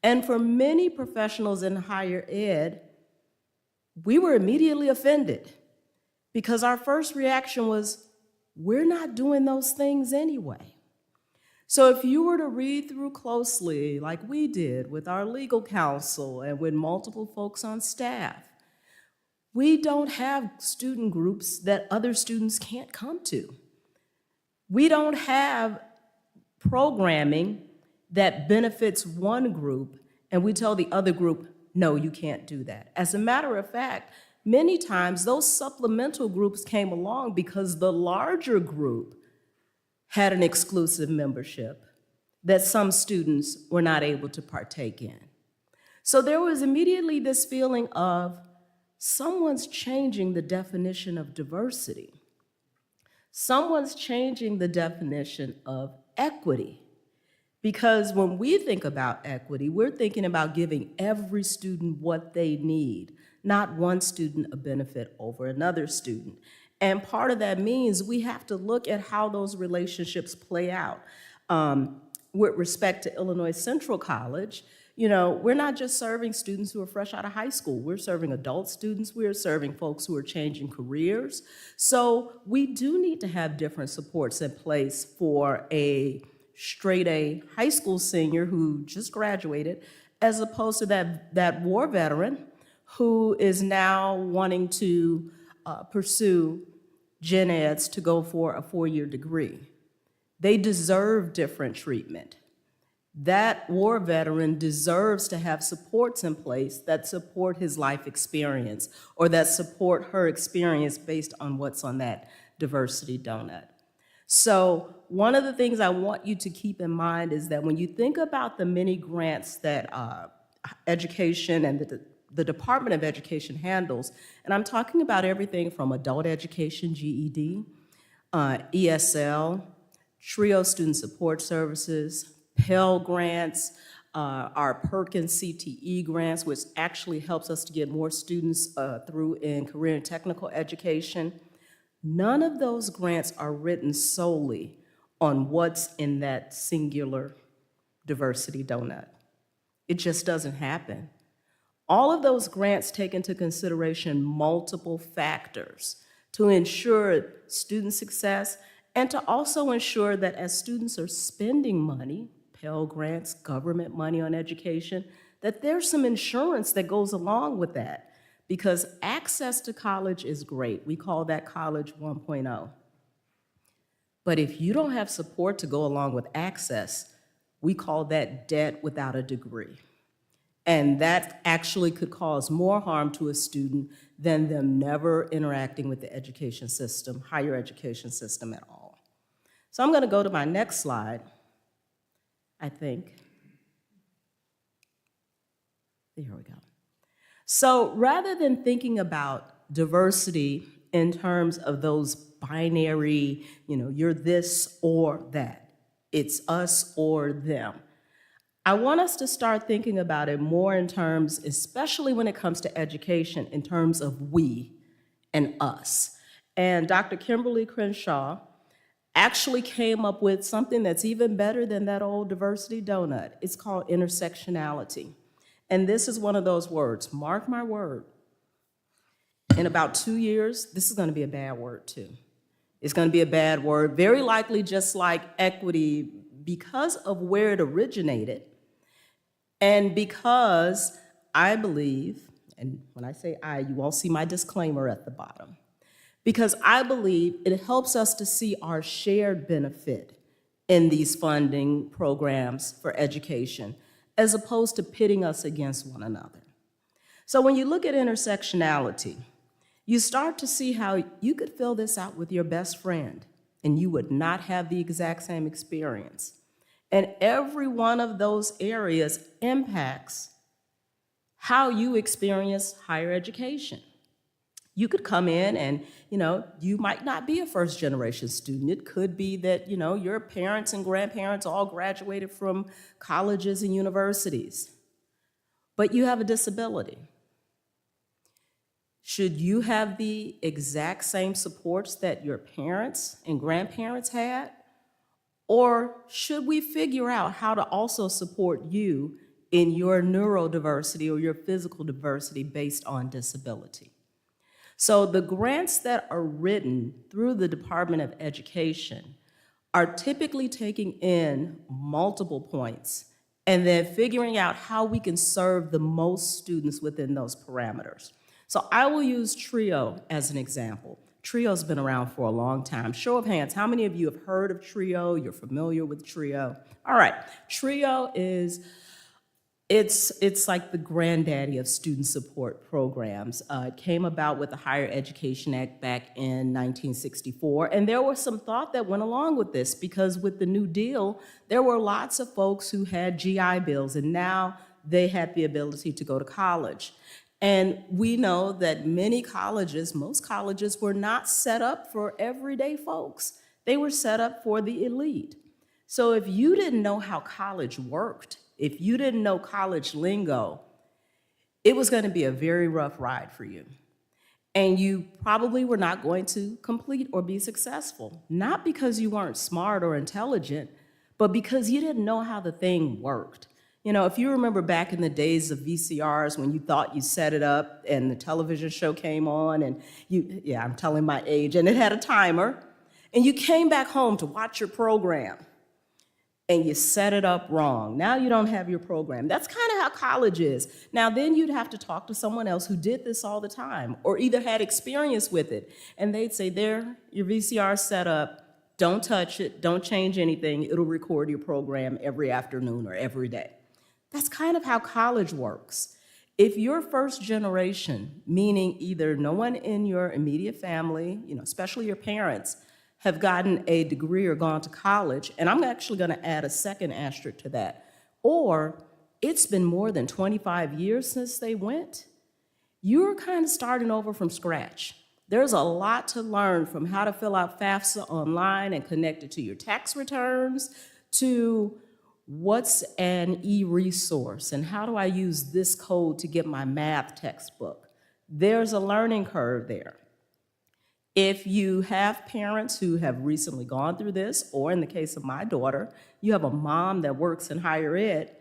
And for many professionals in higher ed, we were immediately offended, because our first reaction was, we're not doing those things anyway. So if you were to read through closely, like we did with our legal counsel and with multiple folks on staff, we don't have student groups that other students can't come to. We don't have programming that benefits one group, and we tell the other group, no, you can't do that. As a matter of fact, many times those supplemental groups came along because the larger group had an exclusive membership that some students were not able to partake in. So there was immediately this feeling of someone's changing the definition of diversity. Someone's changing the definition of equity. Because when we think about equity, we're thinking about giving every student what they need, not one student a benefit over another student. And part of that means we have to look at how those relationships play out. With respect to Illinois Central College, we're not just serving students who are fresh out of high school. We're serving adult students. We're serving folks who are changing careers. So we do need to have different supports in place for a straight A high school senior who just graduated, as opposed to that war veteran who is now wanting to pursue gen eds to go for a 4-year degree. They deserve different treatment. That war veteran deserves to have supports in place that support his life experience or that support her experience based on what's on that diversity donut. So one of the things I want you to keep in mind is that when you think about the many grants that education and the Department of Education handles, and I'm talking about everything from adult education, GED, ESL, TRIO student support services, Pell grants, our Perkins CTE grants, which actually helps us to get more students through in career and technical education. None of those grants are written solely on what's in that singular diversity donut. It just doesn't happen. All of those grants take into consideration multiple factors to ensure student success and to also ensure that as students are spending money, Pell grants, government money on education, that there's some insurance that goes along with that, because access to college is great. We call that college 1.0. But if you don't have support to go along with access, we call that debt without a degree. And that actually could cause more harm to a student than them never interacting with the education system, higher education system at all. So I'm going to go to my next slide, I think. There we go. So rather than thinking about diversity in terms of those binary, you're this or that, it's us or them, I want us to start thinking about it more in terms, especially when it comes to education, in terms of we and us. And Dr. Kimberly Crenshaw actually came up with something that's even better than that old diversity donut. It's called intersectionality. And this is one of those words, mark my word. In about 2 years, this is going to be a bad word too. It's going to be a bad word, very likely just like equity, because of where it originated. And because I believe, and when I say I, you all see my disclaimer at the bottom, because I believe it helps us to see our shared benefit in these funding programs for education, as opposed to pitting us against one another. So when you look at intersectionality, you start to see how you could fill this out with your best friend, and you would not have the exact same experience. And every one of those areas impacts how you experience higher education. You could come in and, you might not be a first-generation student. It could be that, your parents and grandparents all graduated from colleges and universities, but you have a disability. Should you have the exact same supports that your parents and grandparents had? Or should we figure out how to also support you in your neurodiversity or your physical diversity based on disability? So the grants that are written through the Department of Education are typically taking in multiple points and then figuring out how we can serve the most students within those parameters. So I will use TRIO as an example. TRIO's been around for a long time. Show of hands, how many of you have heard of TRIO? You're familiar with TRIO? All right, TRIO is, it's like the granddaddy of student support programs. It came about with the Higher Education Act back in 1964, and there was some thought that went along with this, because with the New Deal, there were lots of folks who had GI Bills, and now they had the ability to go to college. And we know that many colleges, most colleges, were not set up for everyday folks. They were set up for the elite. So if you didn't know how college worked, if you didn't know college lingo, it was going to be a very rough ride for you. And you probably were not going to complete or be successful, not because you weren't smart or intelligent, but because you didn't know how the thing worked. You know, if you remember back in the days of VCRs when you thought you set it up and the television show came on and yeah, I'm telling my age, and it had a timer, and you came back home to watch your program and you set it up wrong. Now you don't have your program. That's kind of how college is. Now then you'd have to talk to someone else who did this all the time or either had experience with it, and they'd say, there, your VCR set up, don't touch it, don't change anything, it'll record your program every afternoon or every day. That's kind of how college works. If you're first generation, meaning either no one in your immediate family, you know, especially your parents, have gotten a degree or gone to college, and I'm actually going to add a second asterisk to that, or it's been more than 25 years since they went, you're kind of starting over from scratch. There's a lot to learn, from how to fill out FAFSA online and connect it to your tax returns, to what's an e-resource, and how do I use this code to get my math textbook? There's a learning curve there. If you have parents who have recently gone through this, or in the case of my daughter, you have a mom that works in higher ed,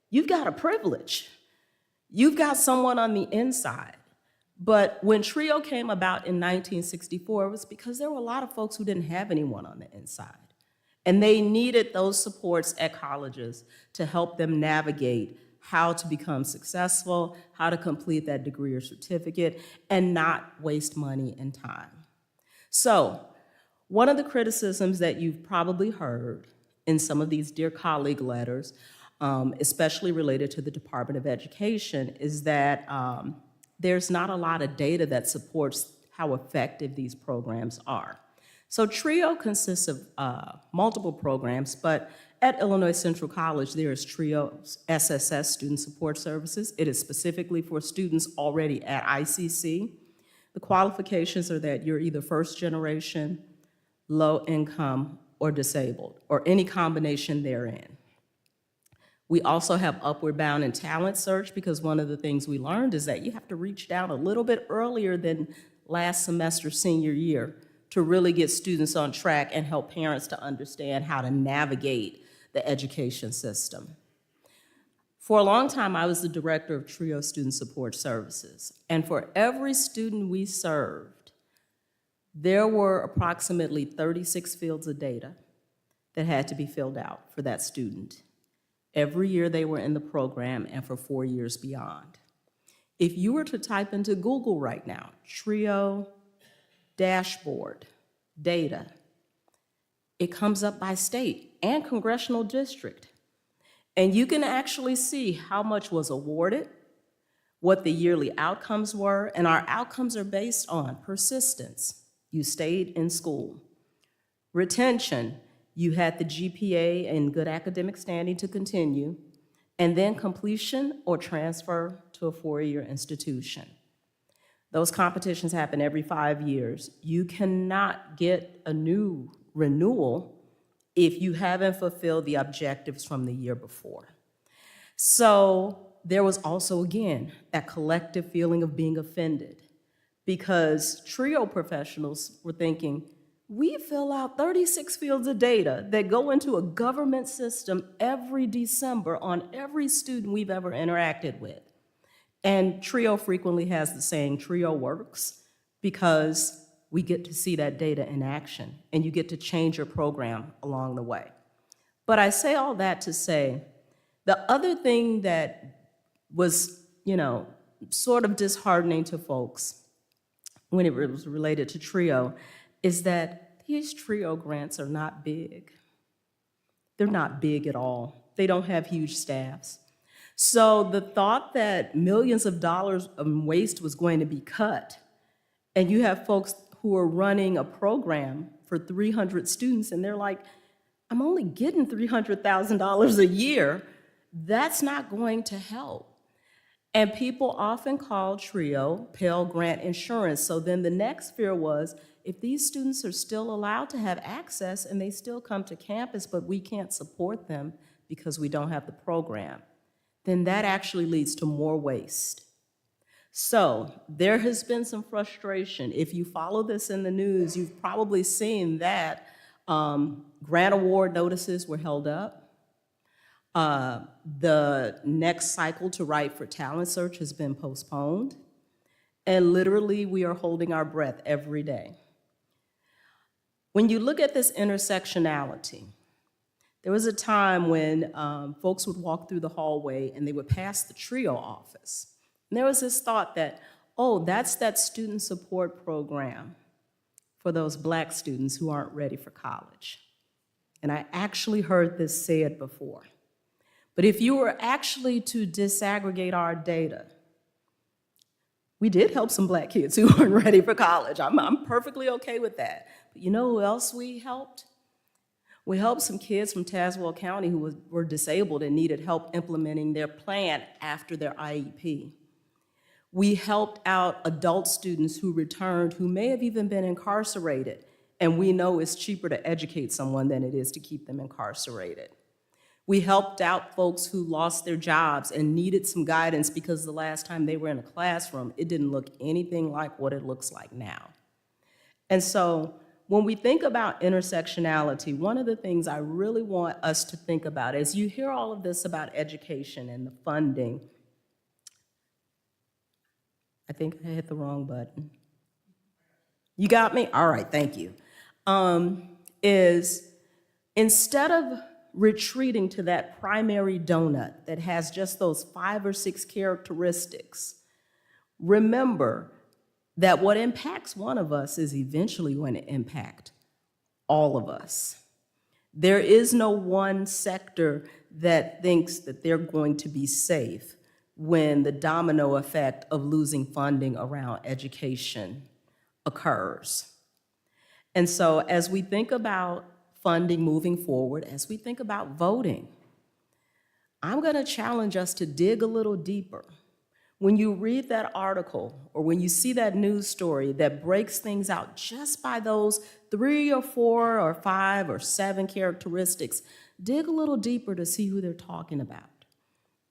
you've got a privilege. You've got someone on the inside. But when TRIO came about in 1964, it was because there were a lot of folks who didn't have anyone on the inside. And they needed those supports at colleges to help them navigate how to become successful, how to complete that degree or certificate, and not waste money and time. So, one of the criticisms that you've probably heard in some of these Dear Colleague letters, especially related to the Department of Education, is that there's not a lot of data that supports how effective these programs are. So TRIO consists of multiple programs, but at Illinois Central College, there is TRIO's SSS, Student Support Services. It is specifically for students already at ICC. The qualifications are that you're either first generation, low income, or disabled, or any combination therein. We also have Upward Bound and Talent Search, because one of the things we learned is that you have to reach down a little bit earlier than last semester, senior year, to really get students on track and help parents to understand how to navigate the education system. For a long time, I was the director of TRIO Student Support Services, and for every student we served, there were approximately 36 fields of data that had to be filled out for that student. Every year they were in the program, and for 4 years beyond. If you were to type into Google right now, TRIO dashboard data, it comes up by state and congressional district. And you can actually see how much was awarded, what the yearly outcomes were, and our outcomes are based on persistence. You stayed in school. Retention, you had the GPA and good academic standing to continue, and then completion or transfer to a four-year institution. Those competitions happen every 5 years. You cannot get a new renewal if you haven't fulfilled the objectives from the year before. So there was also, again, that collective feeling of being offended, because TRIO professionals were thinking, we fill out 36 fields of data that go into a government system every December on every student we've ever interacted with. And TRIO frequently has the saying, TRIO works, because we get to see that data in action, and you get to change your program along the way. But I say all that to say, the other thing that was, sort of disheartening to folks when it was related to TRIO, is that these TRIO grants are not big. They're not big at all. They don't have huge staffs. So the thought that millions of dollars of waste was going to be cut, and you have folks who are running a program for 300 students, and they're like, I'm only getting $300,000 a year, that's not going to help. And people often call TRIO Pell Grant Insurance. So then the next fear was, if these students are still allowed to have access and they still come to campus, but we can't support them because we don't have the program, then that actually leads to more waste. So there has been some frustration. If you follow this in the news, you've probably seen that grant award notices were held up. The next cycle to write for talent search has been postponed. And literally, we are holding our breath every day. When you look at this intersectionality, there was a time when folks would walk through the hallway and they would pass the TRIO office. And there was this thought that, oh, that's that student support program for those Black students who aren't ready for college. And I actually heard this said before. But if you were actually to disaggregate our data, we did help some Black kids who weren't ready for college. I'm perfectly okay with that. But you know who else we helped? We helped some kids from Tazewell County who were disabled and needed help implementing their plan after their IEP. We helped out adult students who returned who may have even been incarcerated, and we know it's cheaper to educate someone than it is to keep them incarcerated. We helped out folks who lost their jobs and needed some guidance because the last time they were in a classroom, it didn't look anything like what it looks like now. And so when we think about intersectionality, one of the things I really want us to think about is you hear all of this about education and the funding. I think I hit the wrong button. You got me? All right, thank you. Is instead of retreating to that primary donut that has just those 5 or 6 characteristics, remember that what impacts one of us is eventually going to impact all of us. There is no one sector that thinks that they're going to be safe when the domino effect of losing funding around education occurs. And so as we think about funding moving forward, as we think about voting, I'm going to challenge us to dig a little deeper. When you read that article or when you see that news story that breaks things out just by those 3 or 4 or 5 or 7 characteristics, dig a little deeper to see who they're talking about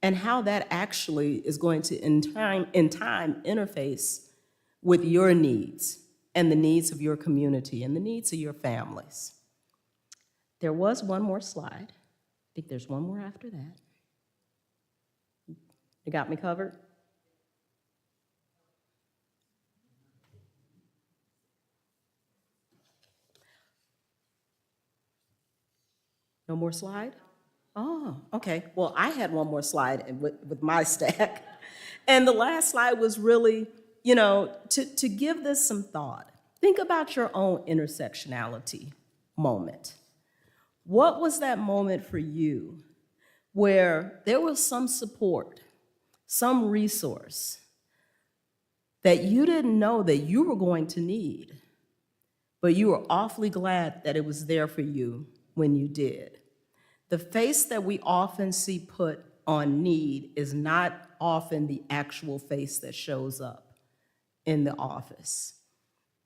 and how that actually is going to, in time, interface with your needs and the needs of your community and the needs of your families. There was one more slide. I think there's one more after that. You got me covered? No more slide? Oh, okay. Well, I had one more slide with my stack. And the last slide was really, to give this some thought. Think about your own intersectionality moment. What was that moment for you where there was some support, some resource that you didn't know that you were going to need, but you were awfully glad that it was there for you when you did? The face that we often see put on need is not often the actual face that shows up in the office.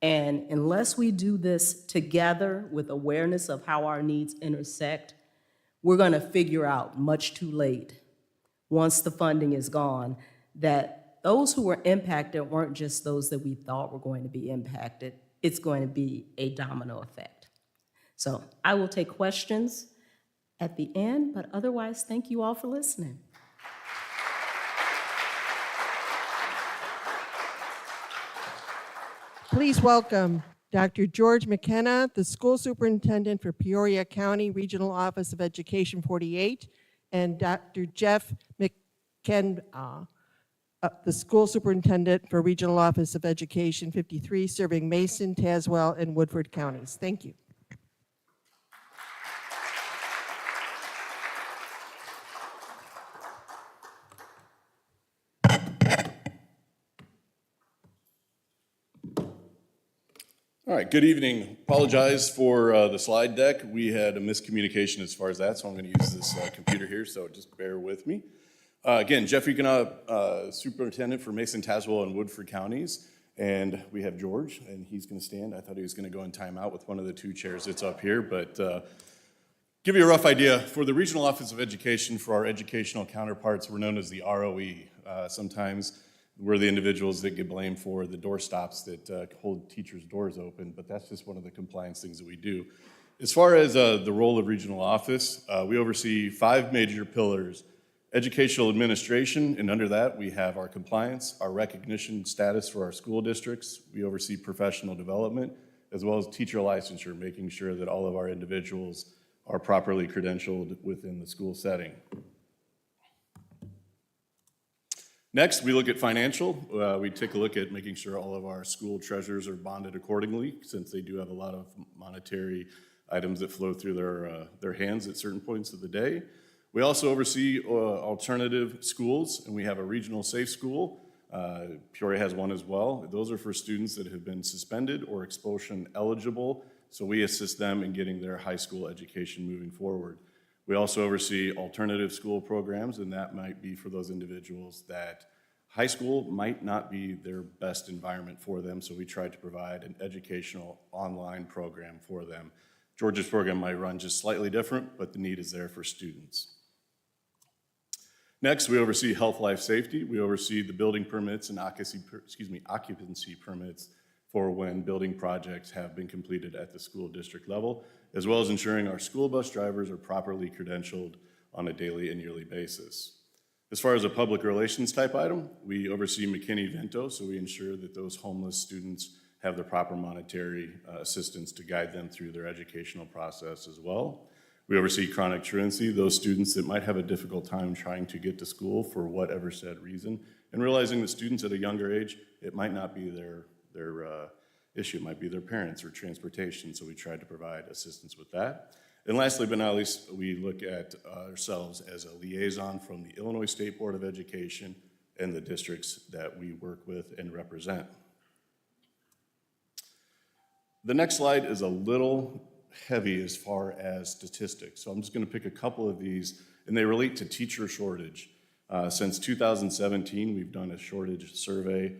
And unless we do this together with awareness of how our needs intersect, we're going to figure out much too late, once the funding is gone, that those who were impacted weren't just those that we thought were going to be impacted. It's going to be a domino effect. So I will take questions at the end, but otherwise, thank you all for listening. Please welcome Dr. George McKenna, the School Superintendent for Peoria County Regional Office of Education 48, and Dr. Jeff McKenna, the school superintendent for Regional Office of Education 53, serving Mason, Tazewell, and Woodford counties. Thank you. All right, good evening. Apologize for the slide deck. We had a miscommunication as far as that, so I'm going to use this computer here, so just bear with me. Again, Jeff Ekena, Superintendent for Mason, Tazewell, and Woodford counties, and we have George, and he's going to stand. I thought he was going to go in timeout with one of the two chairs that's up here, but give you a rough idea. For the Regional Office of Education, for our educational counterparts, we're known as the ROE. Sometimes we're the individuals that get blamed for the doorstops that hold teachers' doors open, but that's just one of the compliance things that we do. As far as the role of regional office, we oversee 5 major pillars: educational administration, and under that we have our compliance, our recognition status for our school districts. We oversee professional development, as well as teacher licensure, making sure that all of our individuals are properly credentialed within the school setting. Next, we look at financial. We take a look at making sure all of our school treasurers are bonded accordingly, since they do have a lot of monetary items that flow through their hands at certain points of the day. We also oversee alternative schools, and we have a regional safe school. Peoria has one as well. Those are for students that have been suspended or expulsion eligible, so we assist them in getting their high school education moving forward. We also oversee alternative school programs, and that might be for those individuals that high school might not be their best environment for them, so we try to provide an educational online program for them. Georgia's program might run just slightly different, but the need is there for students. Next, we oversee health, life, safety. We oversee the building permits and occupancy permits for when building projects have been completed at the school district level, as well as ensuring our school bus drivers are properly credentialed on a daily and yearly basis. As far as a public relations type item, we oversee McKenna, so we ensure that those homeless students have the proper monetary assistance to guide them through their educational process as well. We oversee chronic truancy, those students that might have a difficult time trying to get to school for whatever said reason, and realizing that students at a younger age, it might not be their issue, it might be their parents or transportation, so we try to provide assistance with that. And lastly but not least, we look at ourselves as a liaison from the Illinois State Board of Education and the districts that we work with and represent. The next slide is a little heavy as far as statistics, so I'm just going to pick a couple of these, and they relate to teacher shortage. Since 2017, we've done a shortage survey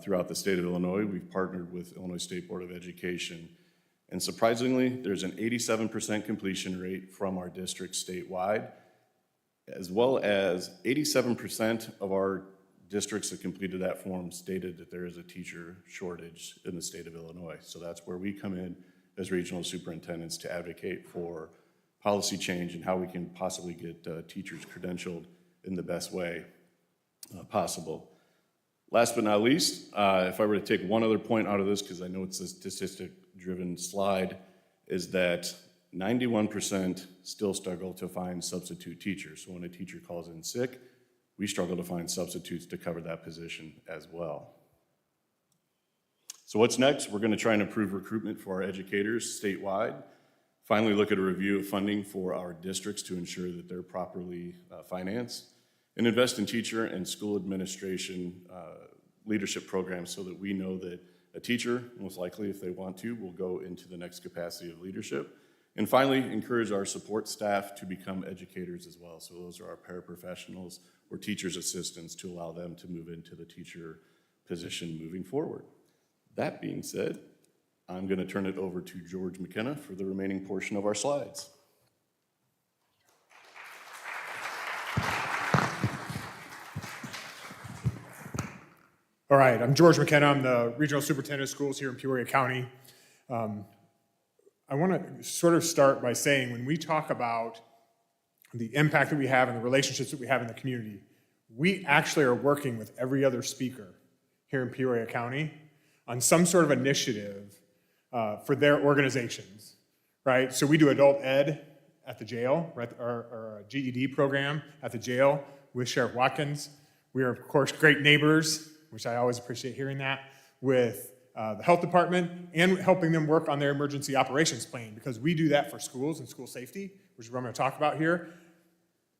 throughout the state of Illinois. We've partnered with Illinois State Board of Education, and surprisingly, there's an 87% completion rate from our district statewide, as well as 87% of our districts that completed that form stated that there is a teacher shortage in the state of Illinois. So that's where we come in as regional superintendents to advocate for policy change and how we can possibly get teachers credentialed in the best way possible. Last but not least, if I were to take one other point out of this, because I know it's a statistic-driven slide, is that 91% still struggle to find substitute teachers. So when a teacher calls in sick, we struggle to find substitutes to cover that position as well. So what's next? We're going to try and improve recruitment for our educators statewide. Finally, look at a review of funding for our districts to ensure that they're properly financed, and invest in teacher and school administration leadership programs so that we know that a teacher, most likely if they want to, will go into the next capacity of leadership. And finally, encourage our support staff to become educators as well. So those are our paraprofessionals or teacher's assistants to allow them to move into the teacher position moving forward. That being said, I'm going to turn it over to George McKenna for the remaining portion of our slides. All right, I'm George McKenna. I'm the Regional Superintendent of Schools here in Peoria County. I want to sort of start by saying when we talk about the impact that we have and the relationships that we have in the community, we actually are working with every other speaker here in Peoria County on some sort of initiative for their organizations, right? So we do adult ed at the jail, right? Our GED program at the jail with Sheriff Watkins. We are, of course, great neighbors, which I always appreciate hearing that, with the health department and helping them work on their emergency operations plan, because we do that for schools and school safety, which is what I'm going to talk about here.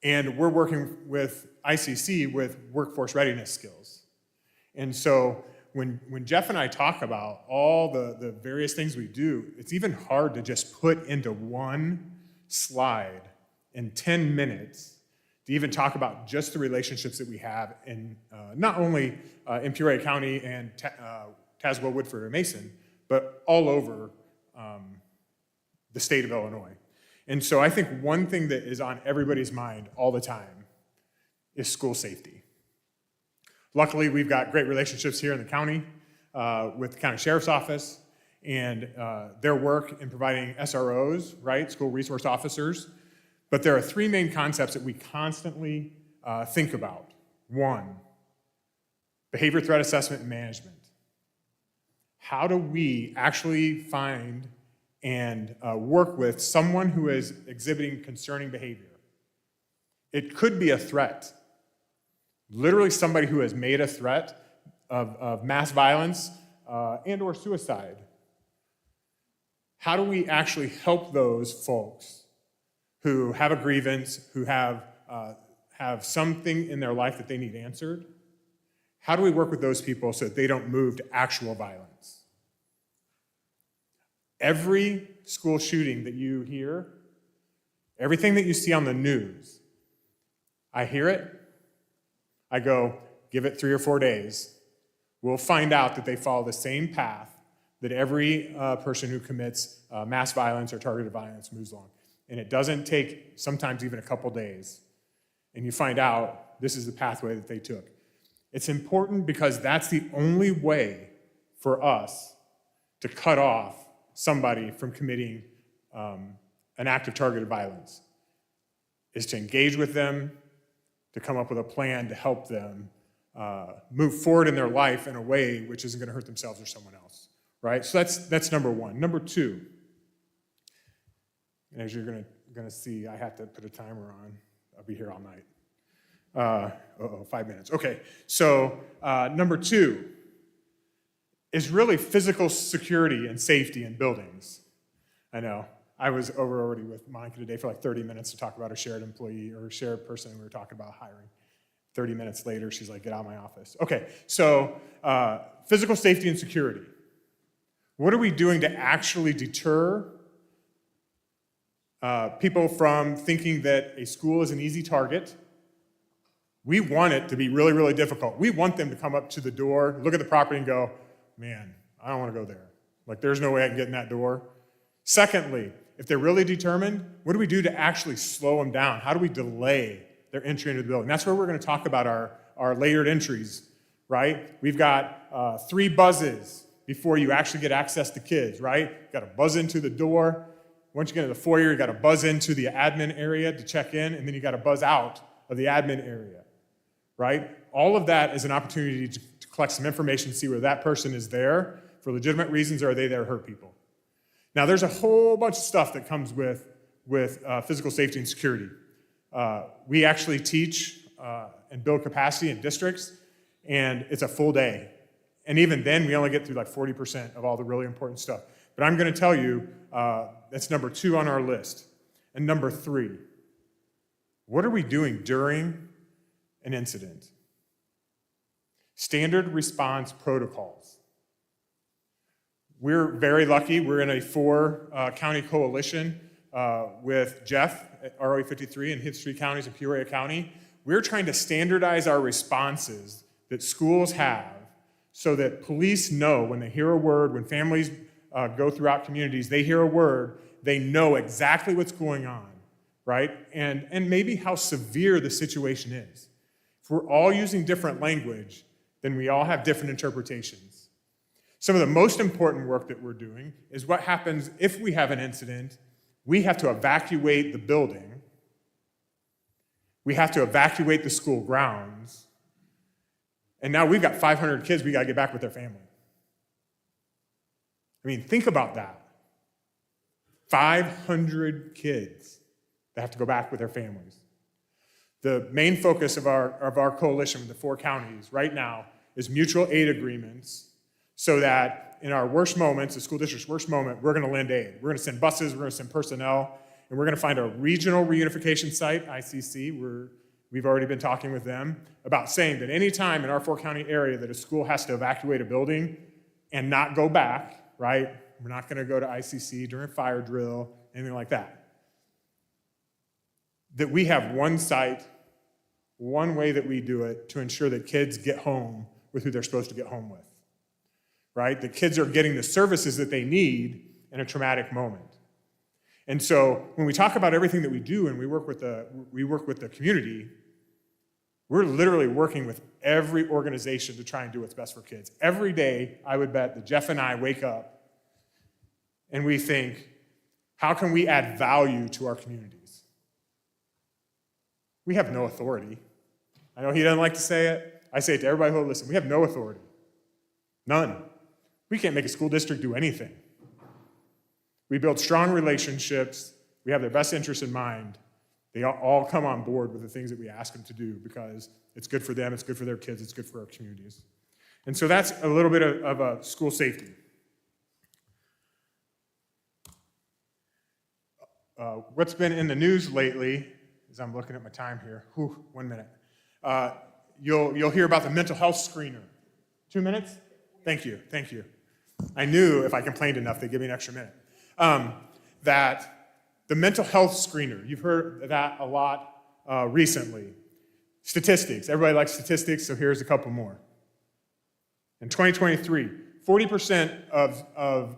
And we're working with ICC with workforce readiness skills. And so when Jeff and I talk about all the various things we do, it's even hard to just put into one slide in 10 minutes to even talk about just the relationships that we have in not only in Peoria County and Tazewell, Woodford, and Mason, but all over the state of Illinois. And so I think one thing that is on everybody's mind all the time is school safety. Luckily, we've got great relationships here in the county with the county sheriff's office and their work in providing SROs, right, school resource officers. But there are three main concepts that we constantly think about. One, behavior threat assessment and management. How do we actually find and work with someone who is exhibiting concerning behavior? It could be a threat. Literally somebody who has made a threat of mass violence and or suicide. How do we actually help those folks who have a grievance, who have something in their life that they need answered? How do we work with those people so that they don't move to actual violence? Every school shooting that you hear, everything that you see on the news, I hear it, I go, give it 3 or 4 days. We'll find out that they follow the same path that every person who commits mass violence or targeted violence moves along. And it doesn't take sometimes even a couple days. And you find out this is the pathway that they took. It's important because that's the only way for us to cut off somebody from committing an act of targeted violence, is to engage with them, to come up with a plan to help them move forward in their life in a way which isn't going to hurt themselves or someone else, right? So that's number one. Number two, and as you're going to see, I have to put a timer on. I'll be here all night. 5 minutes. Okay, so number two is really physical security and safety in buildings. I know. I was over already with Monica today for like 30 minutes to talk about a shared employee or a shared person we were talking about hiring. 30 minutes later, she's like, get out of my office. Okay, so physical safety and security. What are we doing to actually deter people from thinking that a school is an easy target? We want it to be really, really difficult. We want them to come up to the door, look at the property and go, man, I don't want to go there. Like, there's no way I can get in that door. Secondly, if they're really determined, what do we do to actually slow them down? How do we delay their entry into the building? That's where we're going to talk about our layered entries, right? We've got 3 buzzes before you actually get access to kids, right? You've got to buzz into the door. Once you get into the foyer, you got to buzz into the admin area to check in, and then you got to buzz out of the admin area, right? All of that is an opportunity to collect some information, see whether that person is there for legitimate reasons or are they there to hurt people. Now, there's a whole bunch of stuff that comes with physical safety and security. We actually teach and build capacity in districts, and it's a full day. And even then, we only get through like 40% of all the really important stuff. But I'm going to tell you, that's number 2 on our list. And number 3, what are we doing during an incident? Standard response protocols. We're very lucky. We're in a 4-county coalition with Jeff at ROE 53 and his 3 counties in Peoria County. We're trying to standardize our responses that schools have so that police know when they hear a word, when families go throughout communities, they hear a word, they know exactly what's going on, right? And maybe how severe the situation is. If we're all using different language, then we all have different interpretations. Some of the most important work that we're doing is what happens if we have an incident. We have to evacuate the building. We have to evacuate the school grounds. And now we've got 500 kids we got to get back with their family. I mean, think about that. 500 kids that have to go back with their families. The main focus of our coalition with the 4 counties right now is mutual aid agreements so that in our worst moments, the school district's worst moment, we're gonna lend aid. We're gonna send buses, we're gonna send personnel, and we're gonna find a regional reunification site, ICC, we've already been talking with them about saying that any time in our 4-county area that a school has to evacuate a building and not go back, right? We're not gonna go to ICC during a fire drill, anything like that. That we have one site, one way that we do it to ensure that kids get home with who they're supposed to get home with, right? The kids are getting the services that they need in a traumatic moment. And so when we talk about everything that we do and we work with the community, we're literally working with every organization to try and do what's best for kids. Every day, I would bet that Jeff and I wake up and we think, how can we add value to our communities? We have no authority. I know he doesn't like to say it. I say it to everybody who will listen. We have no authority. None. We can't make a school district do anything. We build strong relationships. We have their best interests in mind. They all come on board with the things that we ask them to do because it's good for them, it's good for their kids, it's good for our communities. And so that's a little bit of school safety. What's been in the news lately, as I'm looking at my time here, 1 minute. You'll hear about the mental health screener. 2 minutes? Thank you. I knew if I complained enough, they'd give me an extra minute. That the mental health screener, you've heard that a lot recently. Statistics, everybody likes statistics, so here's a couple more. In 2023, 40% of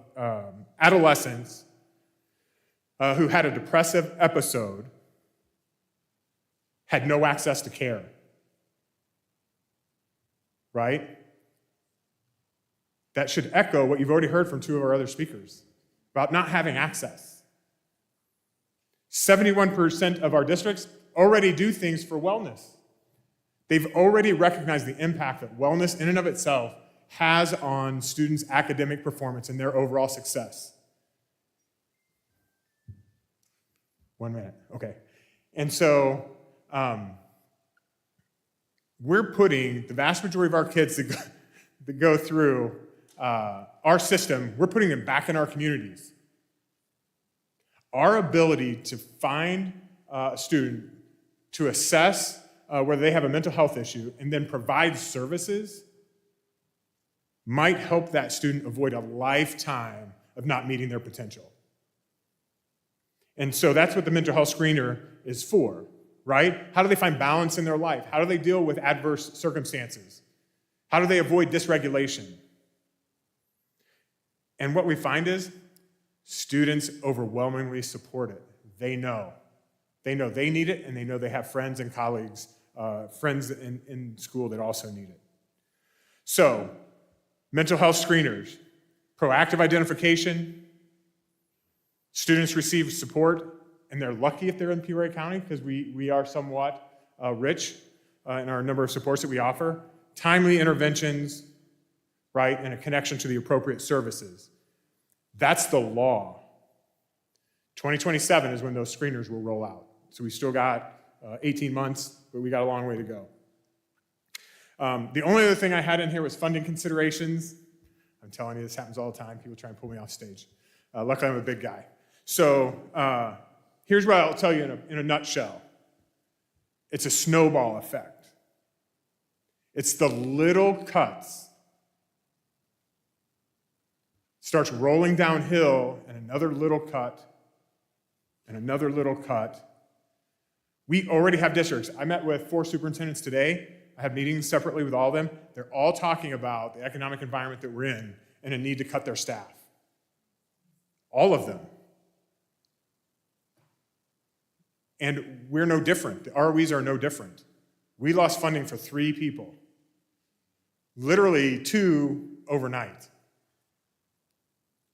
adolescents who had a depressive episode had no access to care, right? That should echo what you've already heard from 2 of our other speakers about not having access. 71% of our districts already do things for wellness. They've already recognized the impact that wellness in and of itself has on students' academic performance and their overall success. 1 minute, okay. And so we're putting the vast majority of our kids that go through our system, we're putting them back in our communities. Our ability to find a student, to assess whether they have a mental health issue, and then provide services might help that student avoid a lifetime of not meeting their potential. And so that's what the mental health screener is for, right? How do they find balance in their life? How do they deal with adverse circumstances? How do they avoid dysregulation? And what we find is students overwhelmingly support it. They know they need it, and they know they have friends and colleagues, friends in school that also need it. So, mental health screeners, proactive identification, students receive support, and they're lucky if they're in Peoria County because we are somewhat rich in our number of supports that we offer. Timely interventions, right, and a connection to the appropriate services. That's the law. 2027 is when those screeners will roll out. So we still got 18 months, but we got a long way to go. The only other thing I had in here was funding considerations. I'm telling you, this happens all the time. People try and pull me off stage. Luckily, I'm a big guy. So here's what I'll tell you in a nutshell. It's a snowball effect. It's the little cuts. Starts rolling downhill, and another little cut, and another little cut. We already have districts. I met with 4 superintendents today. I had meetings separately with all of them. They're all talking about the economic environment that we're in and a need to cut their staff. All of them. And we're no different. The ROEs are no different. We lost funding for 3 people. Literally 2 overnight.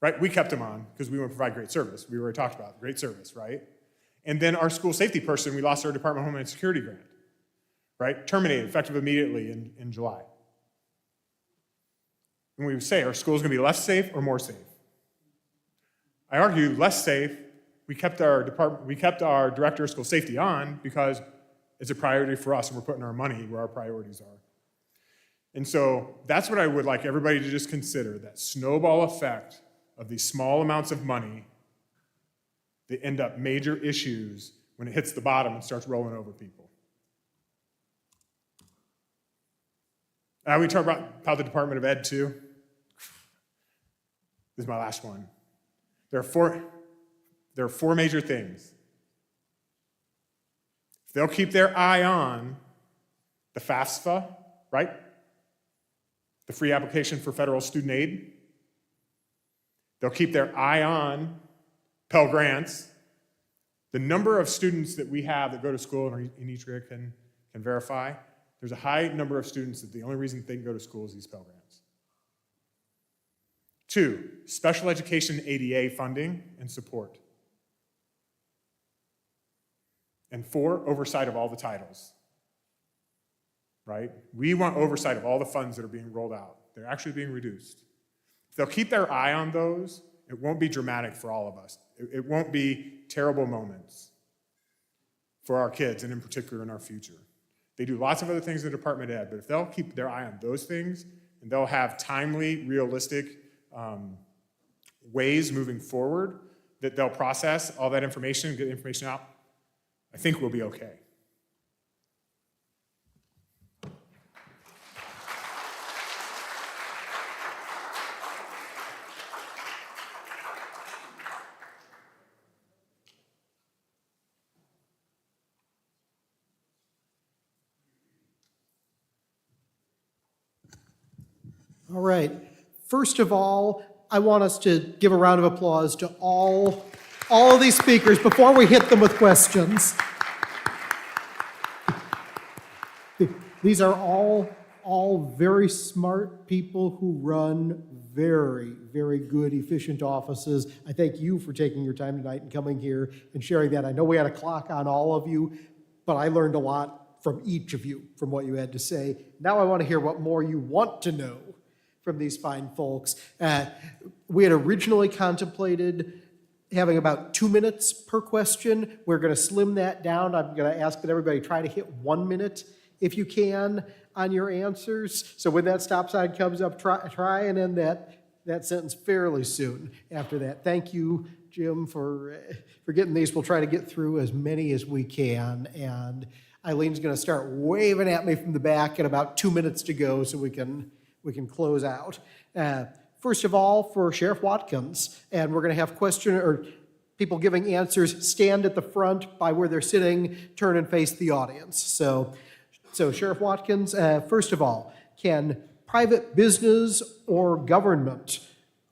Right? We kept them on because we want to provide great service. We already talked about great service, right? And then our school safety person, we lost our Department of Homeland Security grant, right? Terminated, effective immediately in July. And we would say, are schools going to be less safe or more safe? I argue less safe. We kept our director of school safety on because it's a priority for us, and we're putting our money where our priorities are. And so that's what I would like everybody to just consider, that snowball effect of these small amounts of money that end up major issues when it hits the bottom and starts rolling over people. We talk about how the Department of Ed too. This is my last one. There are four major things. If they'll keep their eye on the FAFSA, right? The free application for federal student aid. They'll keep their eye on Pell Grants. The number of students that we have that go to school, and Arnitria can verify, there's a high number of students that the only reason they can go to school is these Pell Grants. 2, special education ADA funding and support. And 4, oversight of all the titles. Right? We want oversight of all the funds that are being rolled out. They're actually being reduced. If they'll keep their eye on those, it won't be dramatic for all of us. It won't be terrible moments for our kids, and in particular in our future. They do lots of other things in the Department of Ed, but if they'll keep their eye on those things, and they'll have timely, realistic ways moving forward that they'll process all that information, get the information out, I think we'll be okay. All right. First of all, I want us to give a round of applause to all of these speakers before we hit them with questions. These are all very smart people who run very, very good, efficient offices. I thank you for taking your time tonight and coming here and sharing that. I know we had a clock on all of you, but I learned a lot from each of you, from what you had to say. Now I want to hear what more you want to know from these fine folks. We had originally contemplated having about 2 minutes per question. We're going to slim that down. I'm going to ask that everybody try to hit 1 minute if you can on your answers. So when that stop sign comes up, try and end that sentence fairly soon after that. Thank you, Jim, for getting these. We'll try to get through as many as we can. And Eileen's going to start waving at me from the back at about 2 minutes to go so we can close out. First of all, for Sheriff Watkins, and we're going to have people giving answers stand at the front by where they're sitting, turn and face the audience. So Sheriff Watkins, first of all, can private business or government,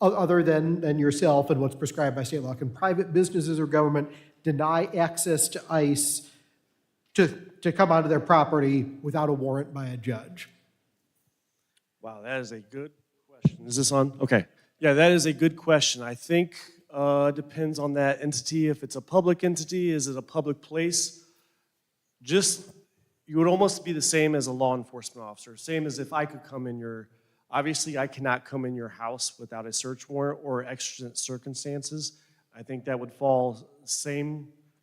other than yourself and what's prescribed by state law, can private businesses or government deny access to ICE to come onto their property without a warrant by a judge? Wow, that is a good question. Is this on? Okay. Yeah, that is a good question. I think it depends on that entity. If it's a public entity, is it a public place? You would almost be the same as a law enforcement officer. Same as if I could come in obviously I cannot come in your house without a search warrant or exigent circumstances. I think that would fall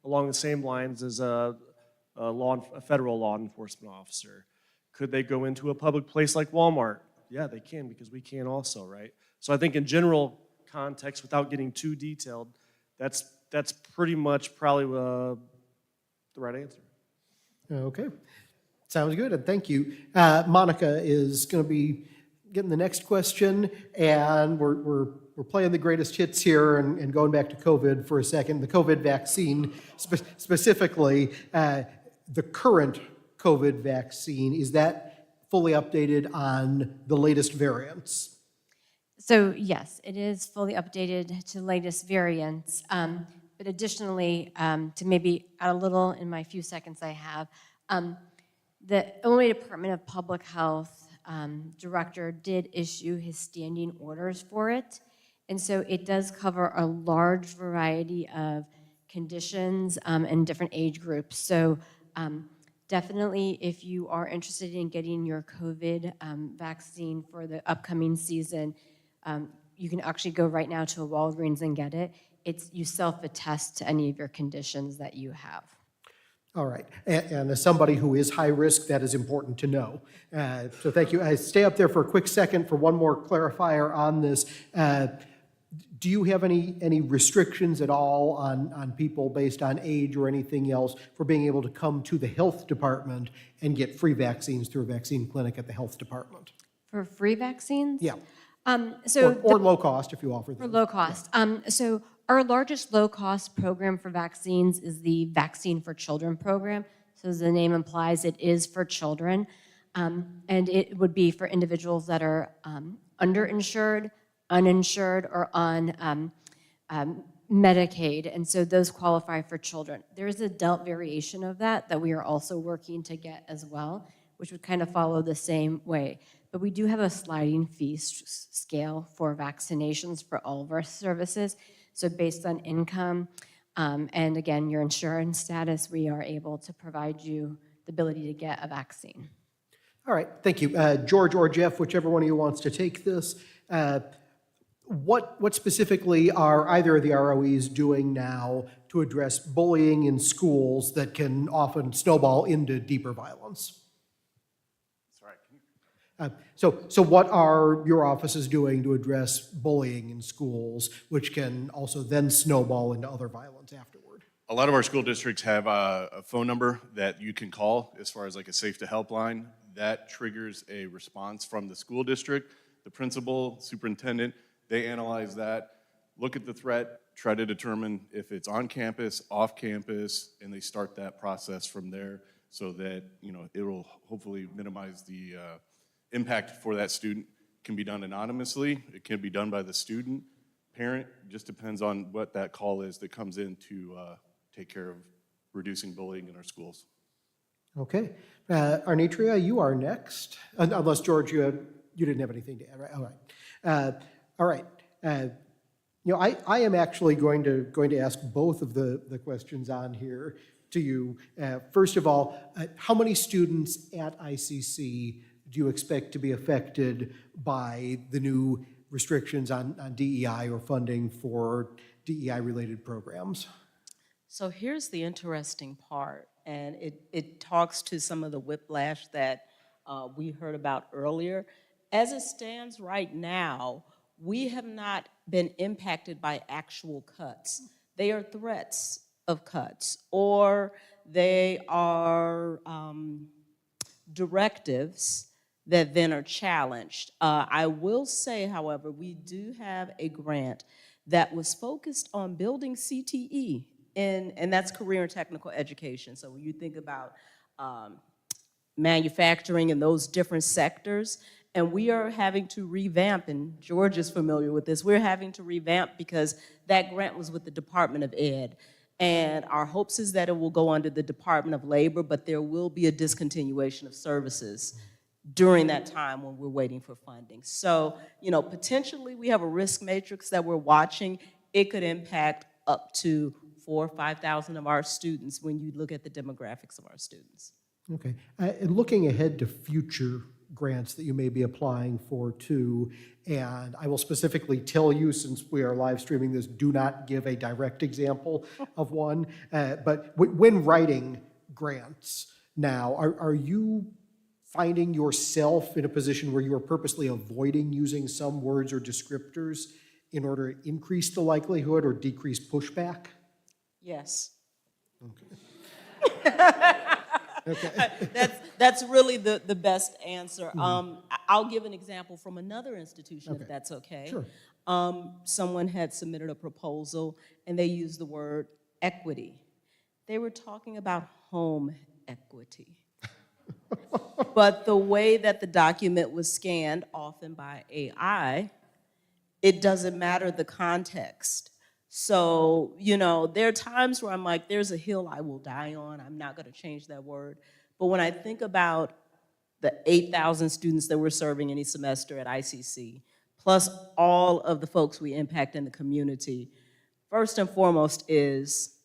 along the same lines as a federal law enforcement officer. Could they go into a public place like Walmart? Yeah, they can, because we can also, right? So I think in general context, without getting too detailed, that's pretty much probably the right answer. Okay, sounds good, and thank you. Monica is going to be getting the next question, and we're playing the greatest hits here and going back to COVID for a second. The COVID vaccine, specifically, the current COVID vaccine, is that fully updated on the latest variants? So yes, it is fully updated to latest variants. But additionally, to maybe add a little in my few seconds I have, the Illinois Department of Public Health director did issue his standing orders for it. And so it does cover a large variety of conditions and different age groups. So definitely, if you are interested in getting your COVID vaccine for the upcoming season, you can actually go right now to a Walgreens and get it. You self-attest to any of your conditions that you have. All right. And as somebody who is high risk, that is important to know. So thank you. Stay up there for a quick second for one more clarifier on this. Do you have any restrictions at all on people based on age or anything else for being able to come to the health department and get free vaccines through a vaccine clinic at the health department? For free vaccines? Yeah. So Or low cost if you offer for those. low cost. So our largest low-cost program for vaccines is the Vaccine for Children program. So as the name implies, it is for children. And it would be for individuals that are underinsured, uninsured, or on Medicaid. And so those qualify for children. There is a adult variation of that we are also working to get as well, which would kind of follow the same way. But we do have a sliding fee scale for vaccinations for all of our services. So based on income and again, your insurance status, we are able to provide you the ability to get a vaccine. All right, thank you. George or Jeff, whichever one of you wants to take this. What specifically are either of the ROEs doing now to address bullying in schools that can often snowball into deeper violence? So what are your offices doing to address bullying in schools, which can also then snowball into other violence afterward? A lot of our school districts have a phone number that you can call as far as like a safe to help line. That triggers a response from the school district, the principal, superintendent. They analyze that, look at the threat, try to determine if it's on campus, off campus, and they start that process from there so that, you know, it will hopefully minimize the impact for that student. It can be done anonymously. It can be done by the student, parent. Just depends on what that call is that comes in to take care of reducing bullying in our schools. Okay. Arnitria, you are next. Unless, George, you didn't have anything to add, right? All right. You know, I am actually going to ask both of the questions on here to you. First of all, how many students at ICC do you expect to be affected by the new restrictions on DEI or funding for DEI-related programs? So here's the interesting part, and it talks to some of the whiplash that we heard about earlier. As it stands right now, we have not been impacted by actual cuts. They are threats of cuts, or they are directives that then are challenged. I will say, however, we do have a grant that was focused on building CTE, and that's career and technical education. So when you think about manufacturing and those different sectors, and we are having to revamp, and George is familiar with this, we're having to revamp because that grant was with the Department of Ed. And our hopes is that it will go under the Department of Labor, but there will be a discontinuation of services during that time when we're waiting for funding. So, you know, potentially we have a risk matrix that we're watching. It could impact up to 4,000 or 5,000 of our students when you look at the demographics of our students. Okay. And looking ahead to future grants that you may be applying for too, and I will specifically tell you, since we are live streaming this, do not give a direct example of one, but when writing grants now, are you finding yourself in a position where you are purposely avoiding using some words or descriptors in order to increase the likelihood or decrease pushback? Yes. Okay. Okay. That's really the best answer. I'll give an example from another institution, if that's okay. Sure. Someone had submitted a proposal, and they used the word equity. They were talking about home equity. But the way that the document was scanned, often by AI, it doesn't matter the context. So, you know, there are times where I'm like, there's a hill I will die on. I'm not going to change that word. But when I think about the 8,000 students that we're serving any semester at ICC, plus all of the folks we impact in the community, first and foremost is,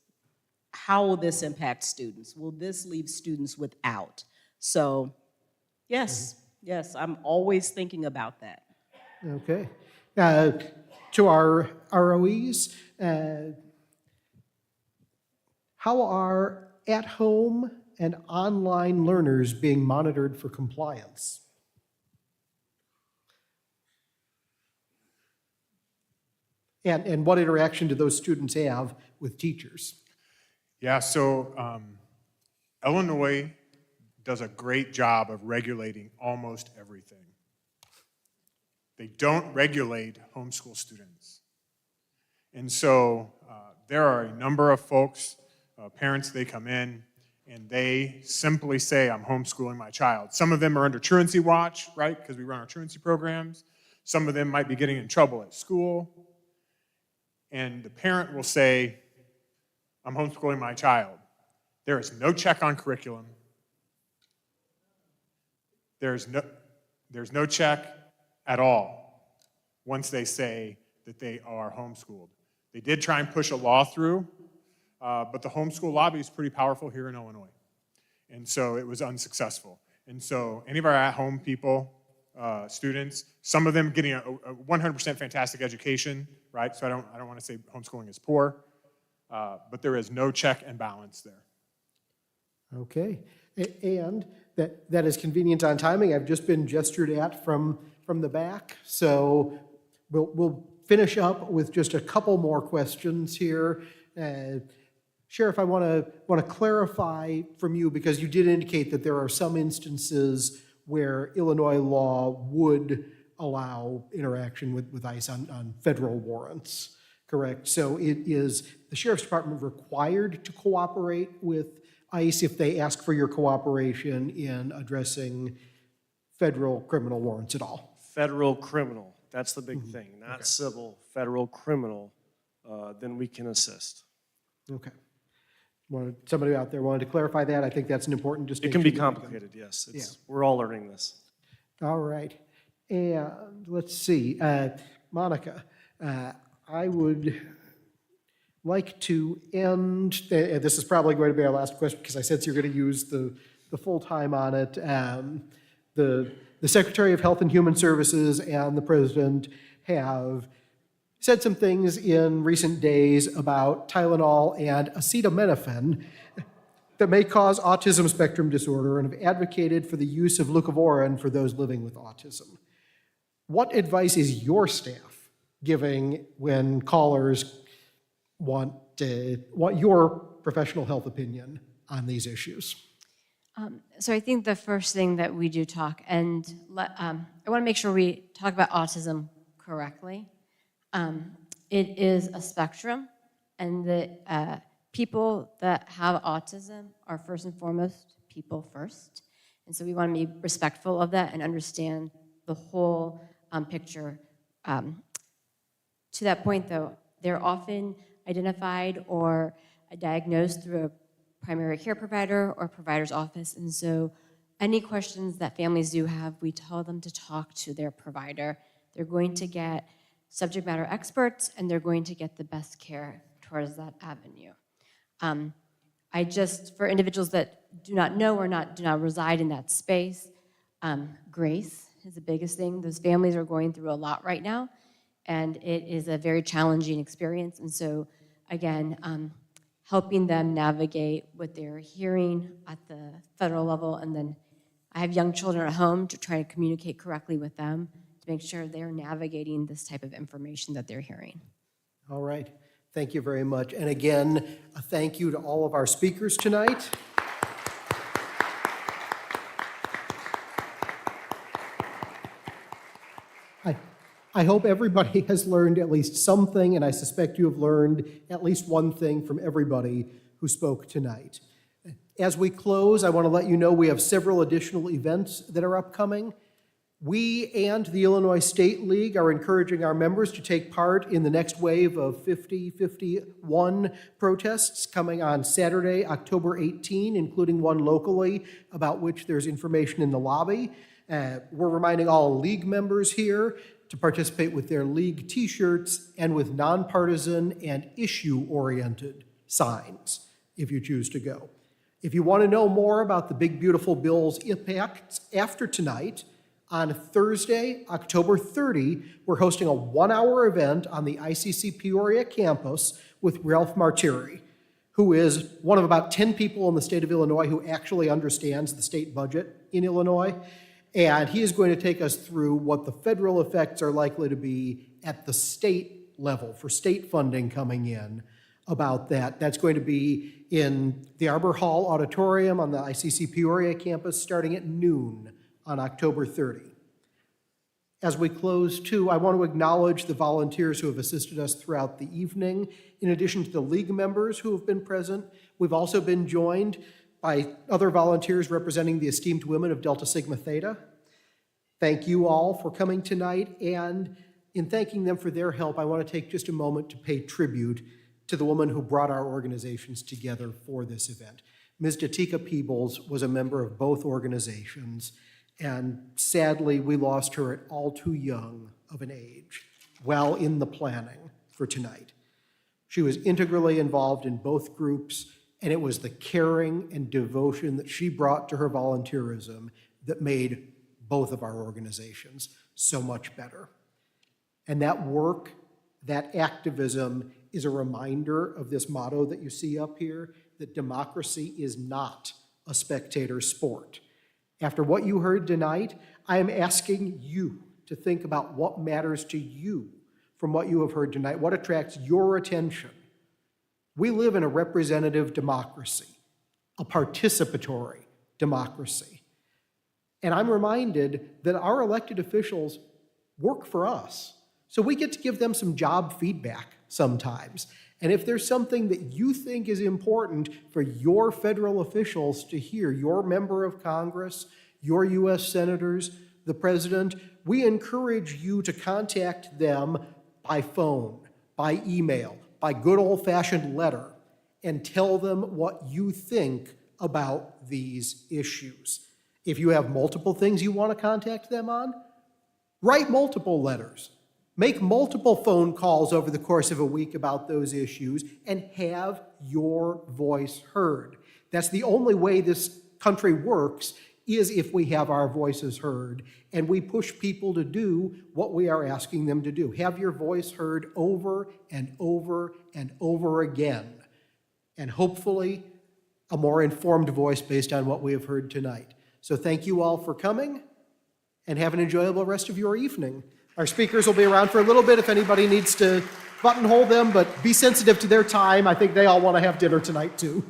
how will this impact students? Will this leave students without? So, yes, yes, I'm always thinking about that. Okay. To our ROEs, how are at-home and online learners being monitored for compliance? And what interaction do those students have with teachers? Yeah, so Illinois does a great job of regulating almost everything. They don't regulate homeschool students. And so there are a number of folks, parents, they come in and they simply say, I'm homeschooling my child. Some of them are under truancy watch, right? Because we run our truancy programs. Some of them might be getting in trouble at school. And the parent will say, I'm homeschooling my child. There is no check on curriculum. There's no check at all once they say that they are homeschooled. They did try and push a law through, but the homeschool lobby is pretty powerful here in Illinois. And so it was unsuccessful. And so any of our at-home people, students, some of them getting a 100% fantastic education, right? So I don't want to say homeschooling is poor, but there is no check and balance there. Okay, and that is convenient on timing. I've just been gestured at from the back, so we'll finish up with just a couple more questions here. Sheriff, I want to clarify from you, because you did indicate that there are some instances where Illinois law would allow interaction with ICE on federal warrants, correct? So is the Sheriff's Department required to cooperate with ICE if they ask for your cooperation in addressing federal criminal warrants at all? Federal criminal, that's the big thing, not civil, federal criminal, then we can assist. Okay. Somebody out there wanted to clarify that. I think that's an important It distinction. can be complicated, yes. We're all learning this. All right. And let's see. Monica, I would like to end, and this is probably going to be our last question because I sense you're going to use the full time on it. The Secretary of Health and Human Services and the President have said some things in recent days about Tylenol and acetaminophen that may cause autism spectrum disorder and have advocated for the use of leucovorin for those living with autism. What advice is your staff giving when callers want your professional health opinion on these issues? So I think the first thing that we do talk, and I want to make sure we talk about autism correctly. It is a spectrum, and the people that have autism are first and foremost people first. And so we want to be respectful of that and understand the whole picture. To that point, though, they're often identified or diagnosed through a primary care provider or provider's office. And so any questions that families do have, we tell them to talk to their provider. They're going to get subject matter experts, and they're going to get the best care towards that avenue. For individuals that do not know or do not reside in that space, grace is the biggest thing. Those families are going through a lot right now, and it is a very challenging experience. And so, again, helping them navigate what they're hearing at the federal level, and then I have young children at home to try to communicate correctly with them to make sure they're navigating this type of information that they're hearing. All right. Thank you very much. And again, a thank you to all of our speakers tonight. I hope everybody has learned at least something, and I suspect you have learned at least one thing from everybody who spoke tonight. As we close, I want to let you know we have several additional events that are upcoming. We and the Illinois State League are encouraging our members to take part in the next wave of 5051 protests coming on Saturday, October 18, including one locally about which there's information in the lobby. We're reminding all league members here to participate with their league t-shirts and with nonpartisan and issue-oriented signs if you choose to go. If you want to know more about the Big Beautiful Bill's impacts after tonight, on Thursday, October 30, we're hosting a 1-hour event on the ICC Peoria campus with Ralph Martiri, who is one of about 10 people in the state of Illinois who actually understands the state budget in Illinois. And he is going to take us through what the federal effects are likely to be at the state level for state funding coming in about that. That's going to be in the Arbor Hall Auditorium on the ICC Peoria campus starting at noon on October 30. As we close, too, I want to acknowledge the volunteers who have assisted us throughout the evening. In addition to the league members who have been present, we've also been joined by other volunteers representing the esteemed women of Delta Sigma Theta. Thank you all for coming tonight, and in thanking them for their help, I want to take just a moment to pay tribute to the woman who brought our organizations together for this event. Ms. Datika Peebles was a member of both organizations, and sadly, we lost her at all too young of an age, well in the planning for tonight. She was integrally involved in both groups, and it was the caring and devotion that she brought to her volunteerism that made both of our organizations so much better. And that work, that activism, is a reminder of this motto that you see up here, that democracy is not a spectator sport. After what you heard tonight, I am asking you to think about what matters to you from what you have heard tonight, what attracts your attention. We live in a representative democracy, a participatory democracy. And I'm reminded that our elected officials work for us. So we get to give them some job feedback sometimes. And if there's something that you think is important for your federal officials to hear, your member of Congress, your U.S. senators, the president, we encourage you to contact them by phone, by email, by good old-fashioned letter, and tell them what you think about these issues. If you have multiple things you want to contact them on, write multiple letters. Make multiple phone calls over the course of a week about those issues and have your voice heard. That's the only way this country works, is if we have our voices heard and we push people to do what we are asking them to do. Have your voice heard over and over and over again. And hopefully a more informed voice based on what we have heard tonight. So thank you all for coming, and have an enjoyable rest of your evening. Our speakers will be around for a little bit if anybody needs to buttonhole them, but be sensitive to their time. I think they all want to have dinner tonight too.